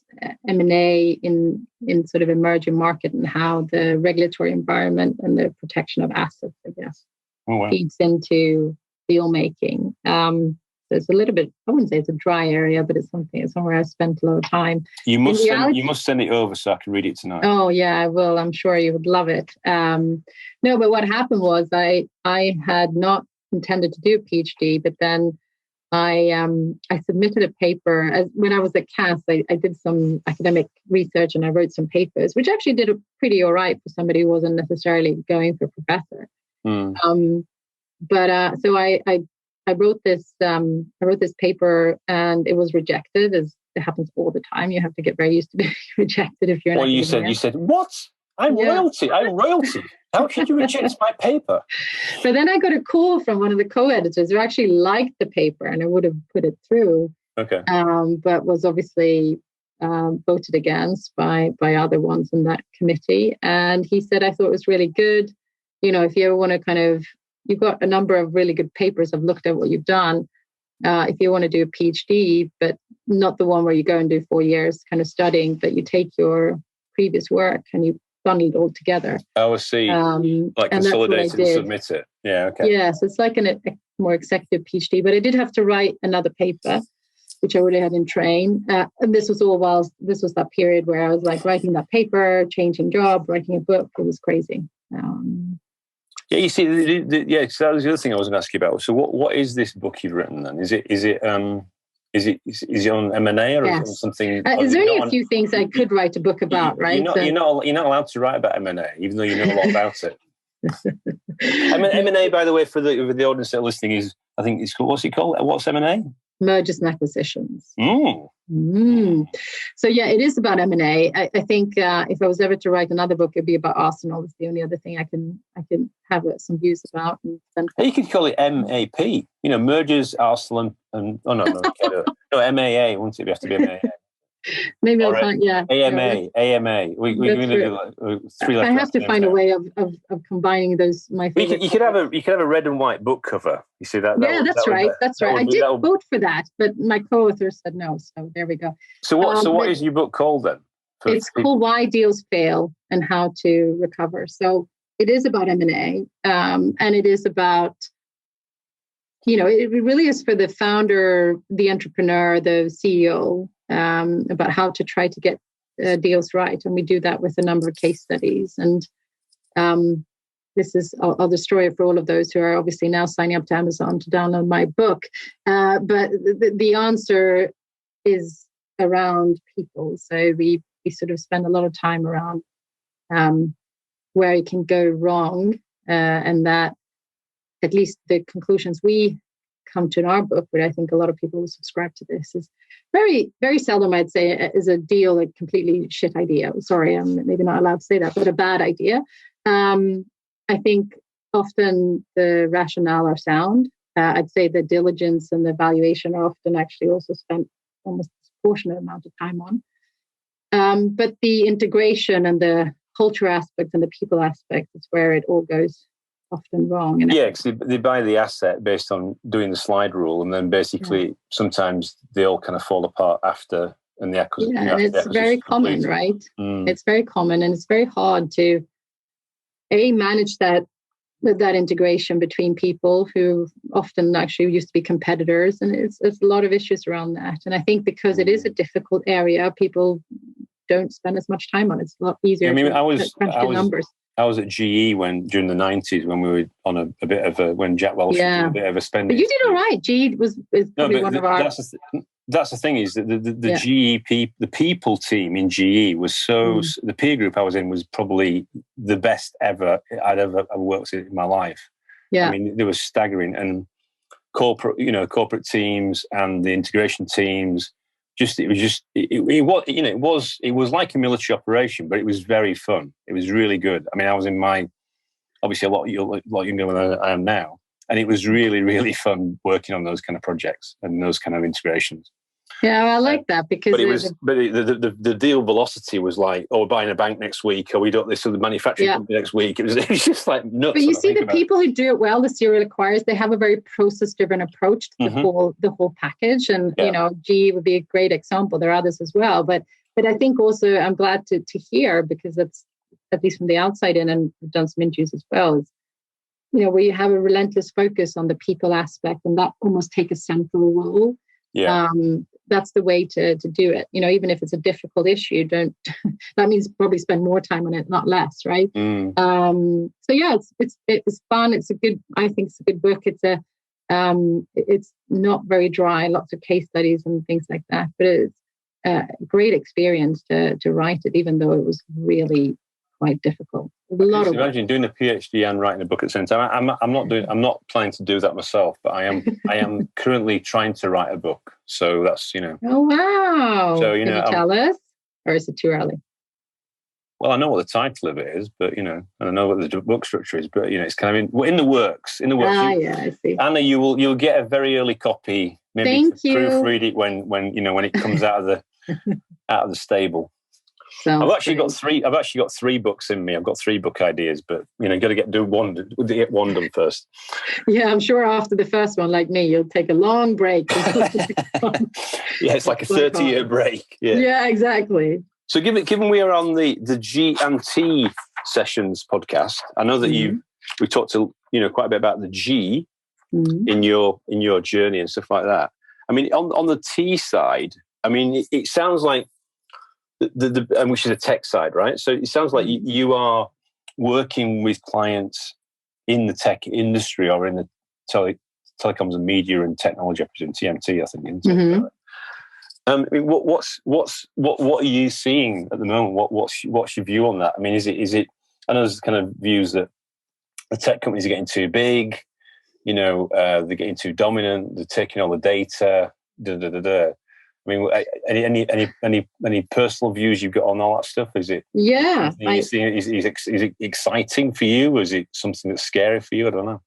B: M&A in sort of emerging market and how the regulatory environment and the protection of assets, I guess, feeds into deal making. So it's a little bit, I wouldn't say it's a dry area, but it's somewhere I spent a lot of time.
A: You must send it over so I can read it tonight.
B: Oh yeah, I will. I'm sure you would love it. No, but what happened was I had not intended to do a PhD, but then I submitted a paper when I was at CAS. I did some academic research and I wrote some papers, which actually did a pretty all right for somebody who wasn't necessarily going for professor. So I wrote this paper and it was rejected, as it happens all the time. You have to get very used to being rejected if you're.
A: Well, you said what? I'm royalty. How could you reject my paper?
B: But then I got a call from one of the co-editors who actually liked the paper and I would have put it through.
A: Okay.
B: But was obviously voted against by other ones in that committee. And he said, I thought it was really good. If you ever want to you've got a number of really good papers. I've looked at what you've done. If you want to do a PhD, but not the one where you go and do 4 years kind of studying, but you take your previous work and you bundled all together.
A: Oh, I see. Like consolidate and submit it. Yeah, okay.
B: Yeah, so it's like a more executive PhD, but I did have to write another paper, which I already had in train. And this was that period where I was like writing that paper, changing job, writing a book. It was crazy.
A: Yeah, you see, so that was the other thing I was going to ask you about. So what is this book you've written then? Is it on M&A or on something?
B: There's only a few things I could write a book about, right?
A: You're not allowed to write about M&A, even though you know a lot about it. M&A, by the way, for the audience that are listening, is I think it's called. What's it called? What's M&A?
B: Mergers and acquisitions. So yeah, it is about M&A. I think if I was ever to write another book, it'd be about Arsenal. It's the only other thing I can have some views about. And
A: you could call it MAP. Mergers, Arsenal, and MAA. Wouldn't it have to be MAA?
B: Maybe I'll find,
A: AMA. We're going to do 3 letters.
B: I have to find a way of combining those. You
A: could have a red and white book cover. You see that?
B: Yeah, that's right. I did vote for that, but my co-author said no. So there we go.
A: So what is your book called then?
B: It's called Why Deals Fail and How to Recover. So it is about M&A, and it is about. It really is for the founder, the entrepreneur, the CEO, about how to try to get deals right. And we do that with a number of case studies. And this is, I'll destroy it for all of those who are obviously now signing up to Amazon to download my book. But the answer is around people. So we sort of spend a lot of time around where it can go wrong, and that at least the conclusions we come to in our book, but I think a lot of people who subscribe to this, is very, very seldom, I'd say, is a deal a completely shit idea. Sorry, I'm maybe not allowed to say that, but a bad idea. I think often the rationale are sound, I'd say the diligence and the evaluation are often actually also spent almost a proportionate amount of time on. But the integration and the culture aspect and the people aspect is where it all goes often wrong. And
A: yeah, because they buy the asset based on doing the slide rule, and then basically sometimes they all kind of fall apart after. And the acquisition.
B: Yeah, and it's very common, right? It's very common, and it's very hard to manage that integration between people who often actually used to be competitors, and it's a lot of issues around that. And I think because it is a difficult area, people don't spend as much time on it. It's a lot easier.
A: I mean,
B: I was
A: at GE during the 90s when we were on a bit of when Jack Welch was a bit of a spending.
B: But you did all right. GE is probably one of our.
A: That's the thing is that the GE the people team in GE was so the peer group I was in was probably the best ever I'd ever worked in my life. Yeah, I mean they were staggering, and corporate teams and the integration teams. It was like a military operation, but it was very fun. It was really good. I mean, I was in obviously a lot younger than I am now. And it was really, really fun working on those kind of projects and those kind of integrations.
B: Yeah, I like that because
A: the deal velocity was like, we're buying a bank next week, or we got this other manufacturing company next week. It was just like nuts.
B: But you see, the people who do it well, the serial acquirers, they have a very process-driven approach to the whole package. And GE would be a great example. There are others as well. But I think also I'm glad to hear, because that's at least from the outside in, and we've done some interviews as well. Is, we have a relentless focus on the people aspect, and that almost take a central role. Yeah. That's the way to do it. Even if it's a difficult issue, that means probably spend more time on it, not less, right? So yeah, it's fun. I think it's a good book. It's not very dry, lots of case studies and things like that, but it's a great experience to write it, even though it was really quite difficult.
A: Imagine doing a PhD and writing a book at the same time. I'm not planning to do that myself, but I am currently trying to write a book. So that's
B: Oh wow! So can you tell us, or is it too early?
A: Well, I know what the title of it is, but and I know what the book structure is, but it's kind of in the works.
B: Yeah, I see.
A: Anna, you'll get a very early copy. Maybe
B: Thank you.
A: Proofread it when it comes out of the stable. I've actually got three books in me. I've got 3 book ideas, but got to get one done first.
B: Yeah, I'm sure after the first one, like me, you'll take a long break.
A: Yeah, it's like a 30-year break.
B: Yeah, exactly.
A: So given we are on the G&T sessions podcast, I know that we talked to quite a bit about the G in your journey and stuff like that. I mean, on the T side, I mean, it sounds like which is a tech side, right? So it sounds like you are working with clients in the tech industry or in the telecoms and media and technology, TMT, I think. I mean, what are you seeing at the moment? What's your view on that? I mean, is it? I know there's kind of views that the tech companies are getting too big. They're getting too dominant. They're taking all the data. I mean, any personal views you've got on all that stuff? Is it?
B: Yeah.
A: Is it exciting for you? Or is it something that's scary for you? I don't know.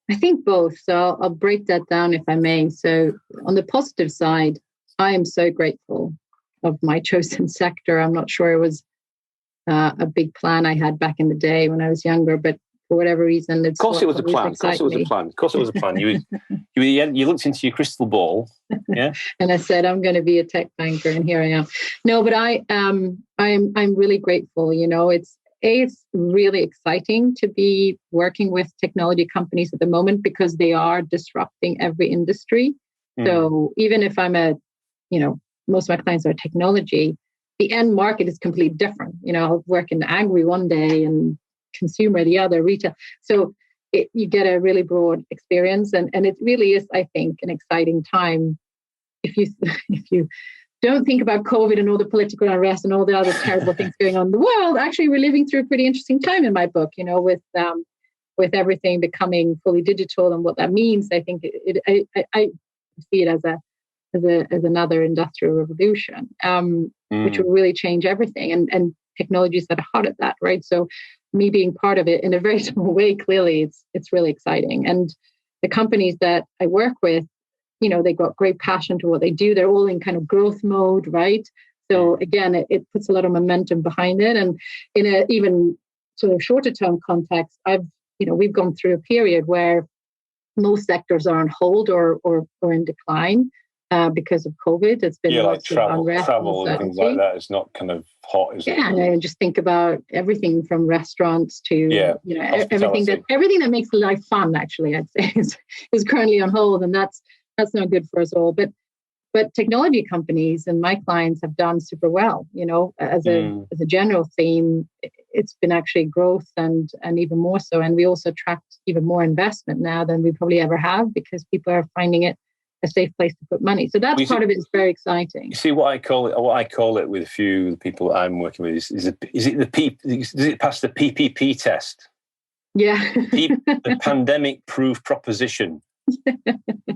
B: I think both. So I'll break that down if I may. So on the positive side, I am so grateful of my chosen sector. I'm not sure it was a big plan I had back in the day when I was younger, but for whatever reason,
A: Of course it was a plan. You looked into your crystal ball, yeah,
B: and I said, I'm going to be a tech banker, and here I am. No, but I'm really grateful. It's really exciting to be working with technology companies at the moment, because they are disrupting every industry. So even if most of my clients are technology, the end market is completely different. I'll work in agri one day and consumer the other, retail. So you get a really broad experience, and it really is, I think, an exciting time. If you don't think about COVID and all the political unrest and all the other terrible things going on in the world, actually we're living through a pretty interesting time in my book, with everything becoming fully digital and what that means. I think I see it as another industrial revolution, which will really change everything, and technologies that are hot at that, right? So me being part of it in a very small way, clearly it's really exciting. And the companies that I work with, they've got great passion to what they do. They're all in kind of growth mode, right? So again, it puts a lot of momentum behind it. And in a even sort of shorter term context, we've gone through a period where most sectors are on hold or in decline because of COVID. It's been
A: like travel and things like that. It's not kind of hot, is it?
B: Yeah, and I just think about everything from restaurants to everything that makes life fun. Actually, I'd say is currently on hold, and that's not good for us all. But technology companies and my clients have done super well. As a general theme, it's been actually growth and even more so. And we also attract even more investment now than we probably ever have because people are finding it a safe place to put money. So that's part of it is very exciting.
A: You see, what I call it with a few people I'm working with is it does it pass the PPP test?
B: Yeah,
A: the pandemic proof proposition.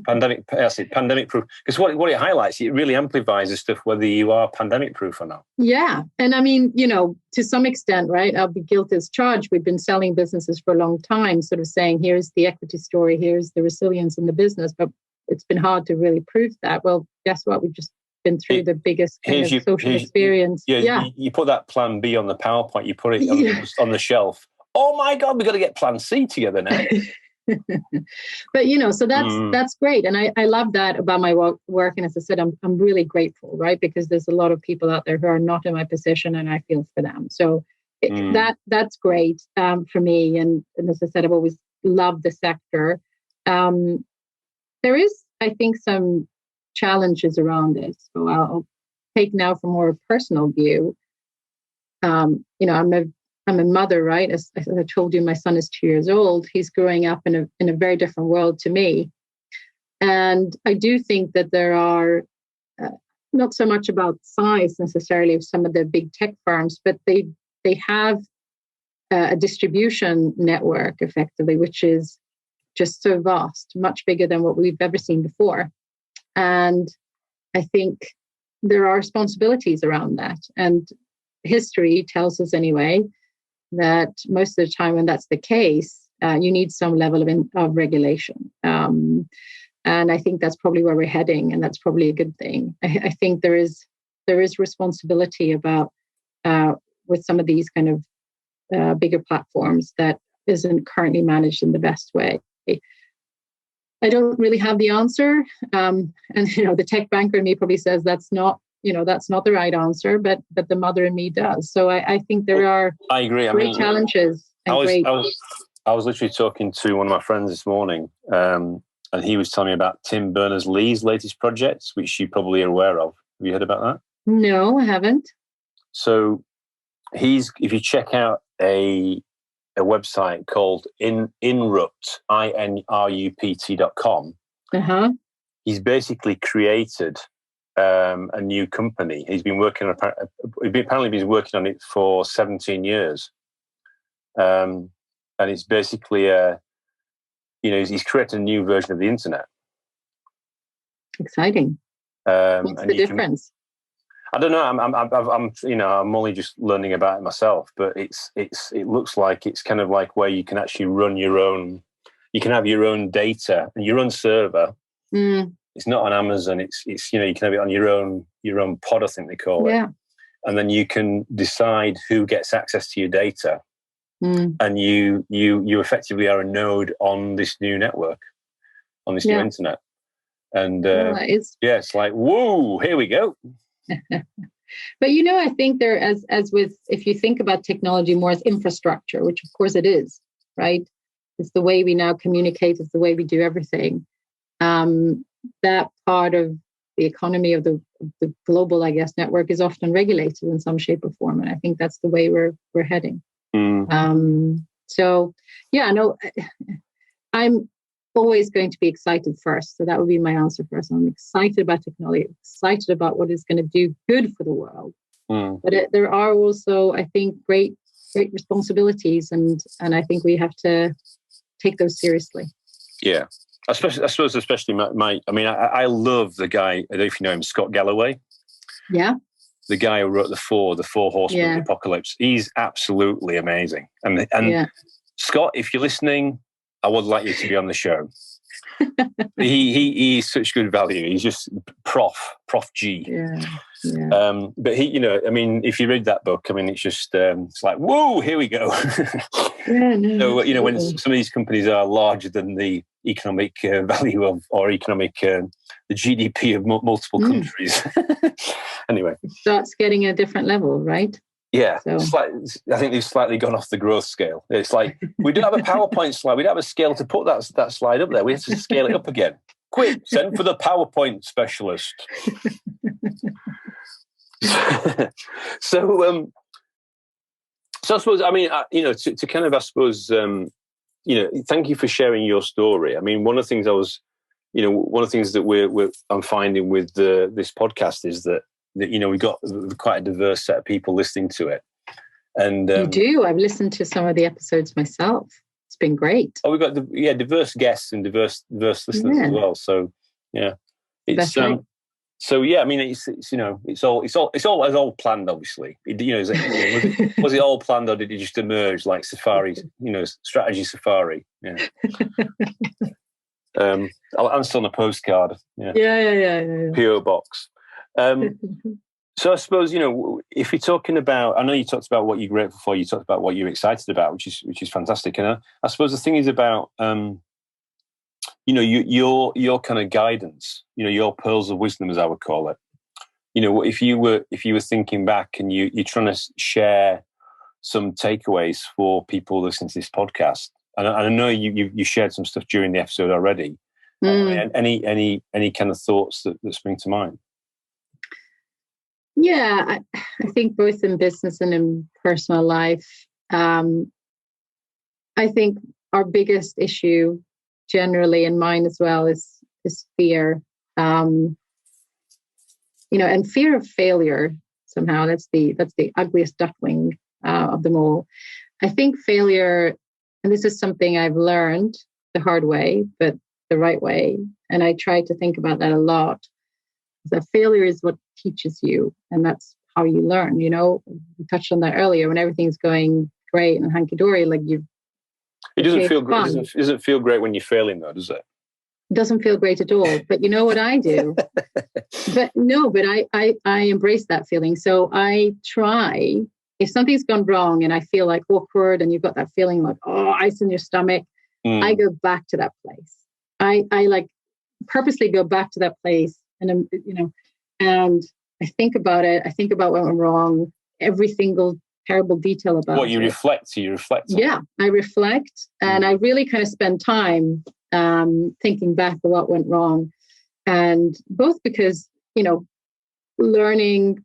A: Pandemic proof, because what it highlights, it really amplifies the stuff whether you are pandemic proof or not.
B: Yeah, and I mean, to some extent, right? I'll be guilty as charged. We've been selling businesses for a long time, sort of saying, here's the equity story, here's the resilience in the business, but it's been hard to really prove that. Well, guess what? We've just been through the biggest kind of social experience.
A: You put that plan B on the PowerPoint, you put it on the shelf. Oh my God, we've got to get plan C together now.
B: But so that's great, and I love that about my work. And as I said, I'm really grateful, right? Because there's a lot of people out there who are not in my position, and I feel for them. So that's great for me. And as I said, I've always loved the sector. There is, I think, some challenges around it. So I'll take now from more personal view. I'm a mother, right? As I told you, my son is 2 years old. He's growing up in a very different world to me. And I do think that there are not so much about size necessarily of some of the big tech firms, but they have a distribution network effectively, which is just so vast, much bigger than what we've ever seen before. And I think there are responsibilities around that. And history tells us anyway, that most of the time when that's the case, you need some level of regulation. And I think that's probably where we're heading, and that's probably a good thing. I think there is responsibility about with some of these kind of bigger platforms that isn't currently managed in the best way. I don't really have the answer. And the tech banker in me probably says that's not the right answer, but the mother in me does. So I think there are great challenges.
A: I was literally talking to one of my friends this morning, and he was telling me about Tim Berners-Lee's latest project, which you probably are aware of. Have you heard about that?
B: No, I haven't.
A: So if you check out a website called Inrupt, INRUPT.com, he's basically created a new company. He's been working on it for 17 years. And it's basically he's created a new version of the internet.
B: Exciting. What's the difference?
A: I don't know. I'm only just learning about it myself, but it looks like it's kind of like where you can actually run your own. You can have your own data and your own server. It's not on Amazon. It's you can have it on your own pod, I think they call it. And then you can decide who gets access to your data. And you effectively are a node on this new network, on this new internet. And it's like, whoa, here we go.
B: But I think there, as with, if you think about technology more as infrastructure, which of course it is, right? It's the way we now communicate, it's the way we do everything. That part of the economy of the global, I guess, network is often regulated in some shape or form, and I think that's the way we're heading. I'm always going to be excited first. So that would be my answer first. I'm excited about technology, excited about what is going to do good for the world. But there are also, I think, great responsibilities, and I think we have to take those seriously. Yeah.
A: I suppose especially I love the guy, I don't know if you know him, Scott Galloway.
B: Yeah.
A: The guy who wrote the four horsemen of the apocalypse. He's absolutely amazing. And Scott, if you're listening, I would like you to be on the show. he is such good value. He's just Prof G.
B: Yeah.
A: But he, I mean, if you read that book, I mean, it's just it's like, whoa, here we go.
B: Yeah, no,
A: So when some of these companies are larger than the economic value of, or economic the GDP of multiple countries. Anyway,
B: it starts getting a different level, right?
A: Yeah,
B: so.
A: I think they've slightly gone off the growth scale. It's like, we don't have a PowerPoint slide. We don't have a scale to put that slide up there. We have to scale it up again. Quick, send for the PowerPoint specialist. So I suppose, I mean, to kind of, I suppose, thank you for sharing your story. I mean, one of the things one of the things that I'm finding with this podcast is that we've got quite a diverse set of people listening to it. And
B: you do. I've listened to some of the episodes myself. It's been great.
A: Oh, we've got diverse guests and diverse listeners as well. So yeah, it's
B: right.
A: So yeah, I mean, it's all planned. Obviously, was it all planned, or did it just emerge like Safari? Strategy Safari. Yeah. I'll answer on a postcard.
B: Yeah.
A: PO box. So I suppose, if you're talking about, I know you talked about what you're grateful for, you talked about what you're excited about, which is fantastic. And I suppose the thing is about, your kind of guidance, your pearls of wisdom, as I would call it. If you were thinking back and you're trying to share some takeaways for people listening to this podcast, and I know you shared some stuff during the episode already. Any kind of thoughts that spring to mind?
B: Yeah, I think both in business and in personal life, I think our biggest issue generally, and mine as well, is fear. And fear of failure. Somehow that's the ugliest duckling of them all. I think failure, and this is something I've learned the hard way, but the right way, and I try to think about that a lot. That failure is what teaches you, and that's how you learn. We touched on that earlier. When everything's going great and hunky-dory, like
A: it doesn't feel great. It doesn't feel great when you're failing, though, does it?
B: It doesn't feel great at all. But you know what I do? But I embrace that feeling. So I try, if something's gone wrong and I feel like awkward, and you've got that feeling like, ice in your stomach, I go back to that place. I like purposely go back to that place. And and I think about it. I think about what went wrong, every single terrible detail about
A: what you
B: it.
A: reflect. You reflect.
B: Yeah, I reflect, and I really kind of spend time thinking back of what went wrong, and both because learning,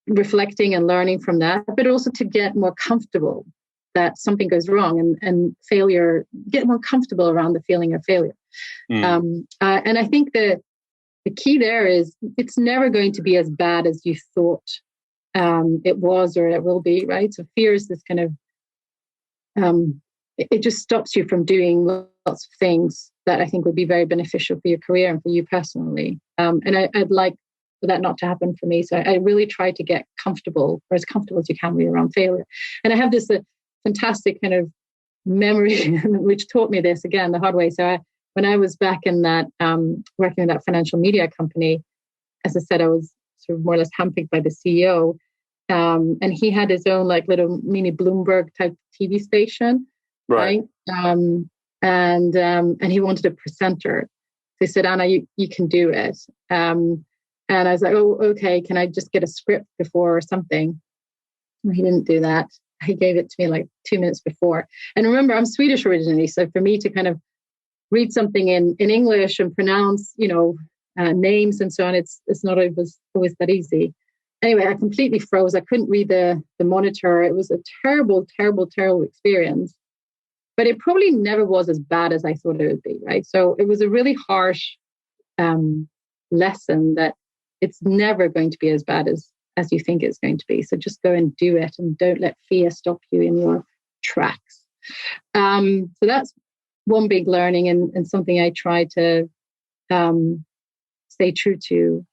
B: reflecting, and learning from that, but also to get more comfortable that something goes wrong and failure. Get more comfortable around the feeling of failure, and I think that. The key there is it's never going to be as bad as you thought it was or it will be, right? So fear is this kind of, it just stops you from doing lots of things that I think would be very beneficial for your career and for you personally. And I'd like for that not to happen for me. So I really try to get comfortable, or as comfortable as you can be around failure. And I have this fantastic kind of memory, which taught me this again the hard way. So when I was back in that, working with that financial media company, as I said, I was sort of more or less handpicked by the CEO. And he had his own like little mini Bloomberg type TV station. Right. And he wanted a presenter. They said, Anna, you can do it. And I was like, oh, okay. Can I just get a script before or something? Well, he didn't do that. He gave it to me like 2 minutes before. And remember, I'm Swedish originally. So for me to kind of read something in English and pronounce, names and so on, it's not always that easy. Anyway, I completely froze. I couldn't read the monitor. It was a terrible, terrible, terrible experience. But it probably never was as bad as I thought it would be, right? So it was a really harsh lesson that it's never going to be as bad as you think it's going to be. So just go and do it, and don't let fear stop you in your tracks. So that's one big learning, and something I try to stay true to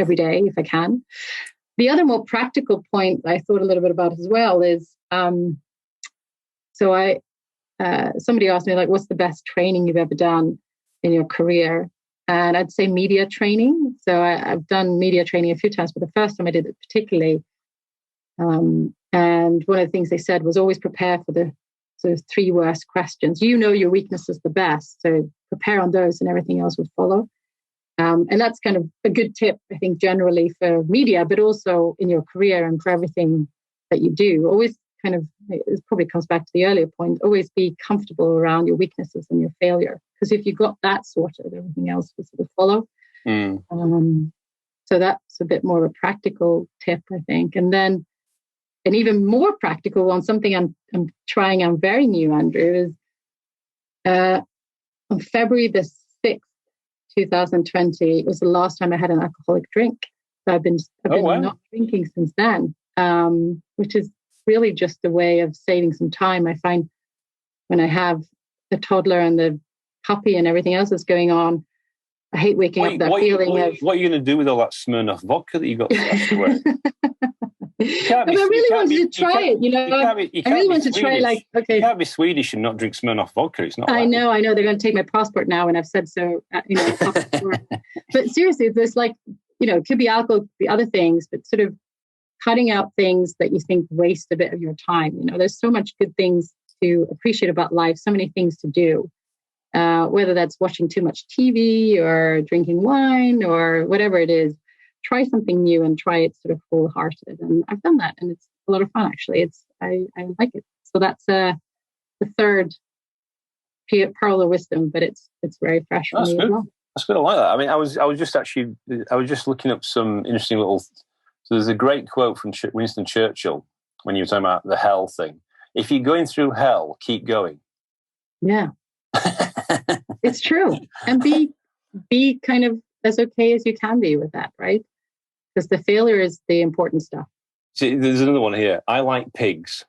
B: every day if I can. The other more practical point I thought a little bit about as well is, somebody asked me, like, what's the best training you've ever done? in your career. And I'd say media training. So I've done media training a few times, but the first time I did it particularly. And one of the things they said was always prepare for the sort of 3 worst questions. You know your weaknesses the best, so prepare on those and everything else would follow. And that's kind of a good tip, I think, generally for media, but also in your career and for everything that you do. Always kind of, it probably comes back to the earlier point, always be comfortable around your weaknesses and your failure. Because if you got that sorted, everything else will sort of follow. So that's a bit more of a practical tip, I think. And then an even more practical one, something I'm trying, I'm very new, Andrew, is on February the 6th, 2020, it was the last time I had an alcoholic drink. So I've been not drinking since then, which is really just a way of saving some time. I find when I have the toddler and the puppy and everything else that's going on, I hate waking up that feeling of...
A: What are you going to do with all that Smirnoff vodka that you got afterwards?
B: I really wanted to try it. I really wanted to try, like, okay.
A: You can't be Swedish and not drink Smirnoff vodka. It's not.
B: I know. They're going to take my passport now, and I've said so. But seriously, there's like, it could be alcohol, it could be other things, but sort of cutting out things that you think waste a bit of your time. There's so much good things to appreciate about life, so many things to do. Whether that's watching too much TV or drinking wine or whatever it is. Try something new and try it sort of wholehearted. And I've done that, and it's a lot of fun, actually. I like it. So that's the third pearl of wisdom, but it's very fresh for me as well.
A: That's good. I like that. I mean, I was just looking up some interesting little. So there's a great quote from Winston Churchill when you were talking about the hell thing. If you're going through hell, keep going.
B: Yeah, it's true, and be kind of as okay as you can be with that, right? Because the failure is the important stuff.
A: See, there's another one here. I like pigs.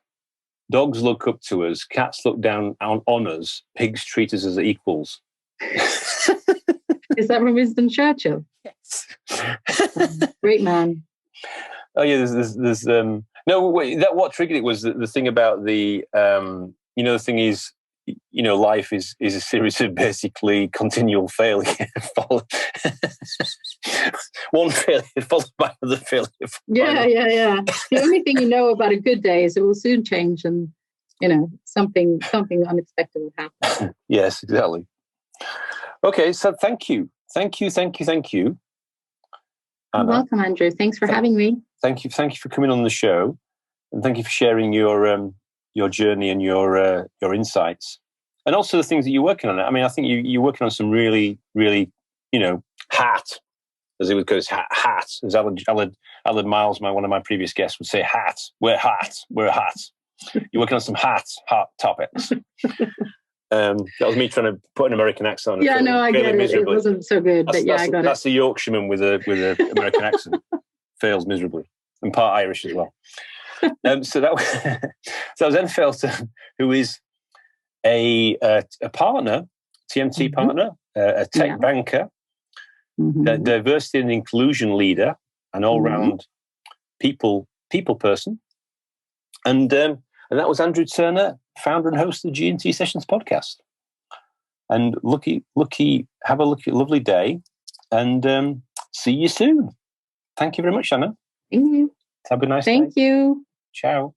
A: Dogs look up to us. Cats look down on us. Pigs treat us as equals.
B: Is that from Winston Churchill?
A: Yes.
B: Great man.
A: Oh yeah, there's no wait. That what triggered it was the thing about the the thing is. Life is a series of basically continual failure. One failure followed by another failure.
B: Yeah. The only thing you know about a good day is it will soon change, and something unexpected will happen.
A: Yes, exactly. Okay, so thank you, Anna.
B: You're welcome, Andrew. Thanks for having me.
A: Thank you for coming on the show, and thank you for sharing your journey and your insights, and also the things that you're working on. I mean, I think you're working on some really, really, hat, as it would go, hat. As Alan Miles, one of my previous guests, would say, hat. Wear hats. You're working on some hat topics. That was me trying to put an American accent on it.
B: Yeah, no, I get it. Miserably. It wasn't so good, but I got it.
A: That's a Yorkshireman with an American accent. Fails miserably, and part Irish as well. So that was Anne Faelten, who is a partner, TMT partner, a tech banker, a diversity and inclusion leader, an all-round people people person. And that was Andrew Turner, founder and host of the G&T Sessions podcast. And have a lovely day, and see you soon. Thank you very much, Anna.
B: Thank you.
A: Have a nice day.
B: Thank you.
A: Ciao.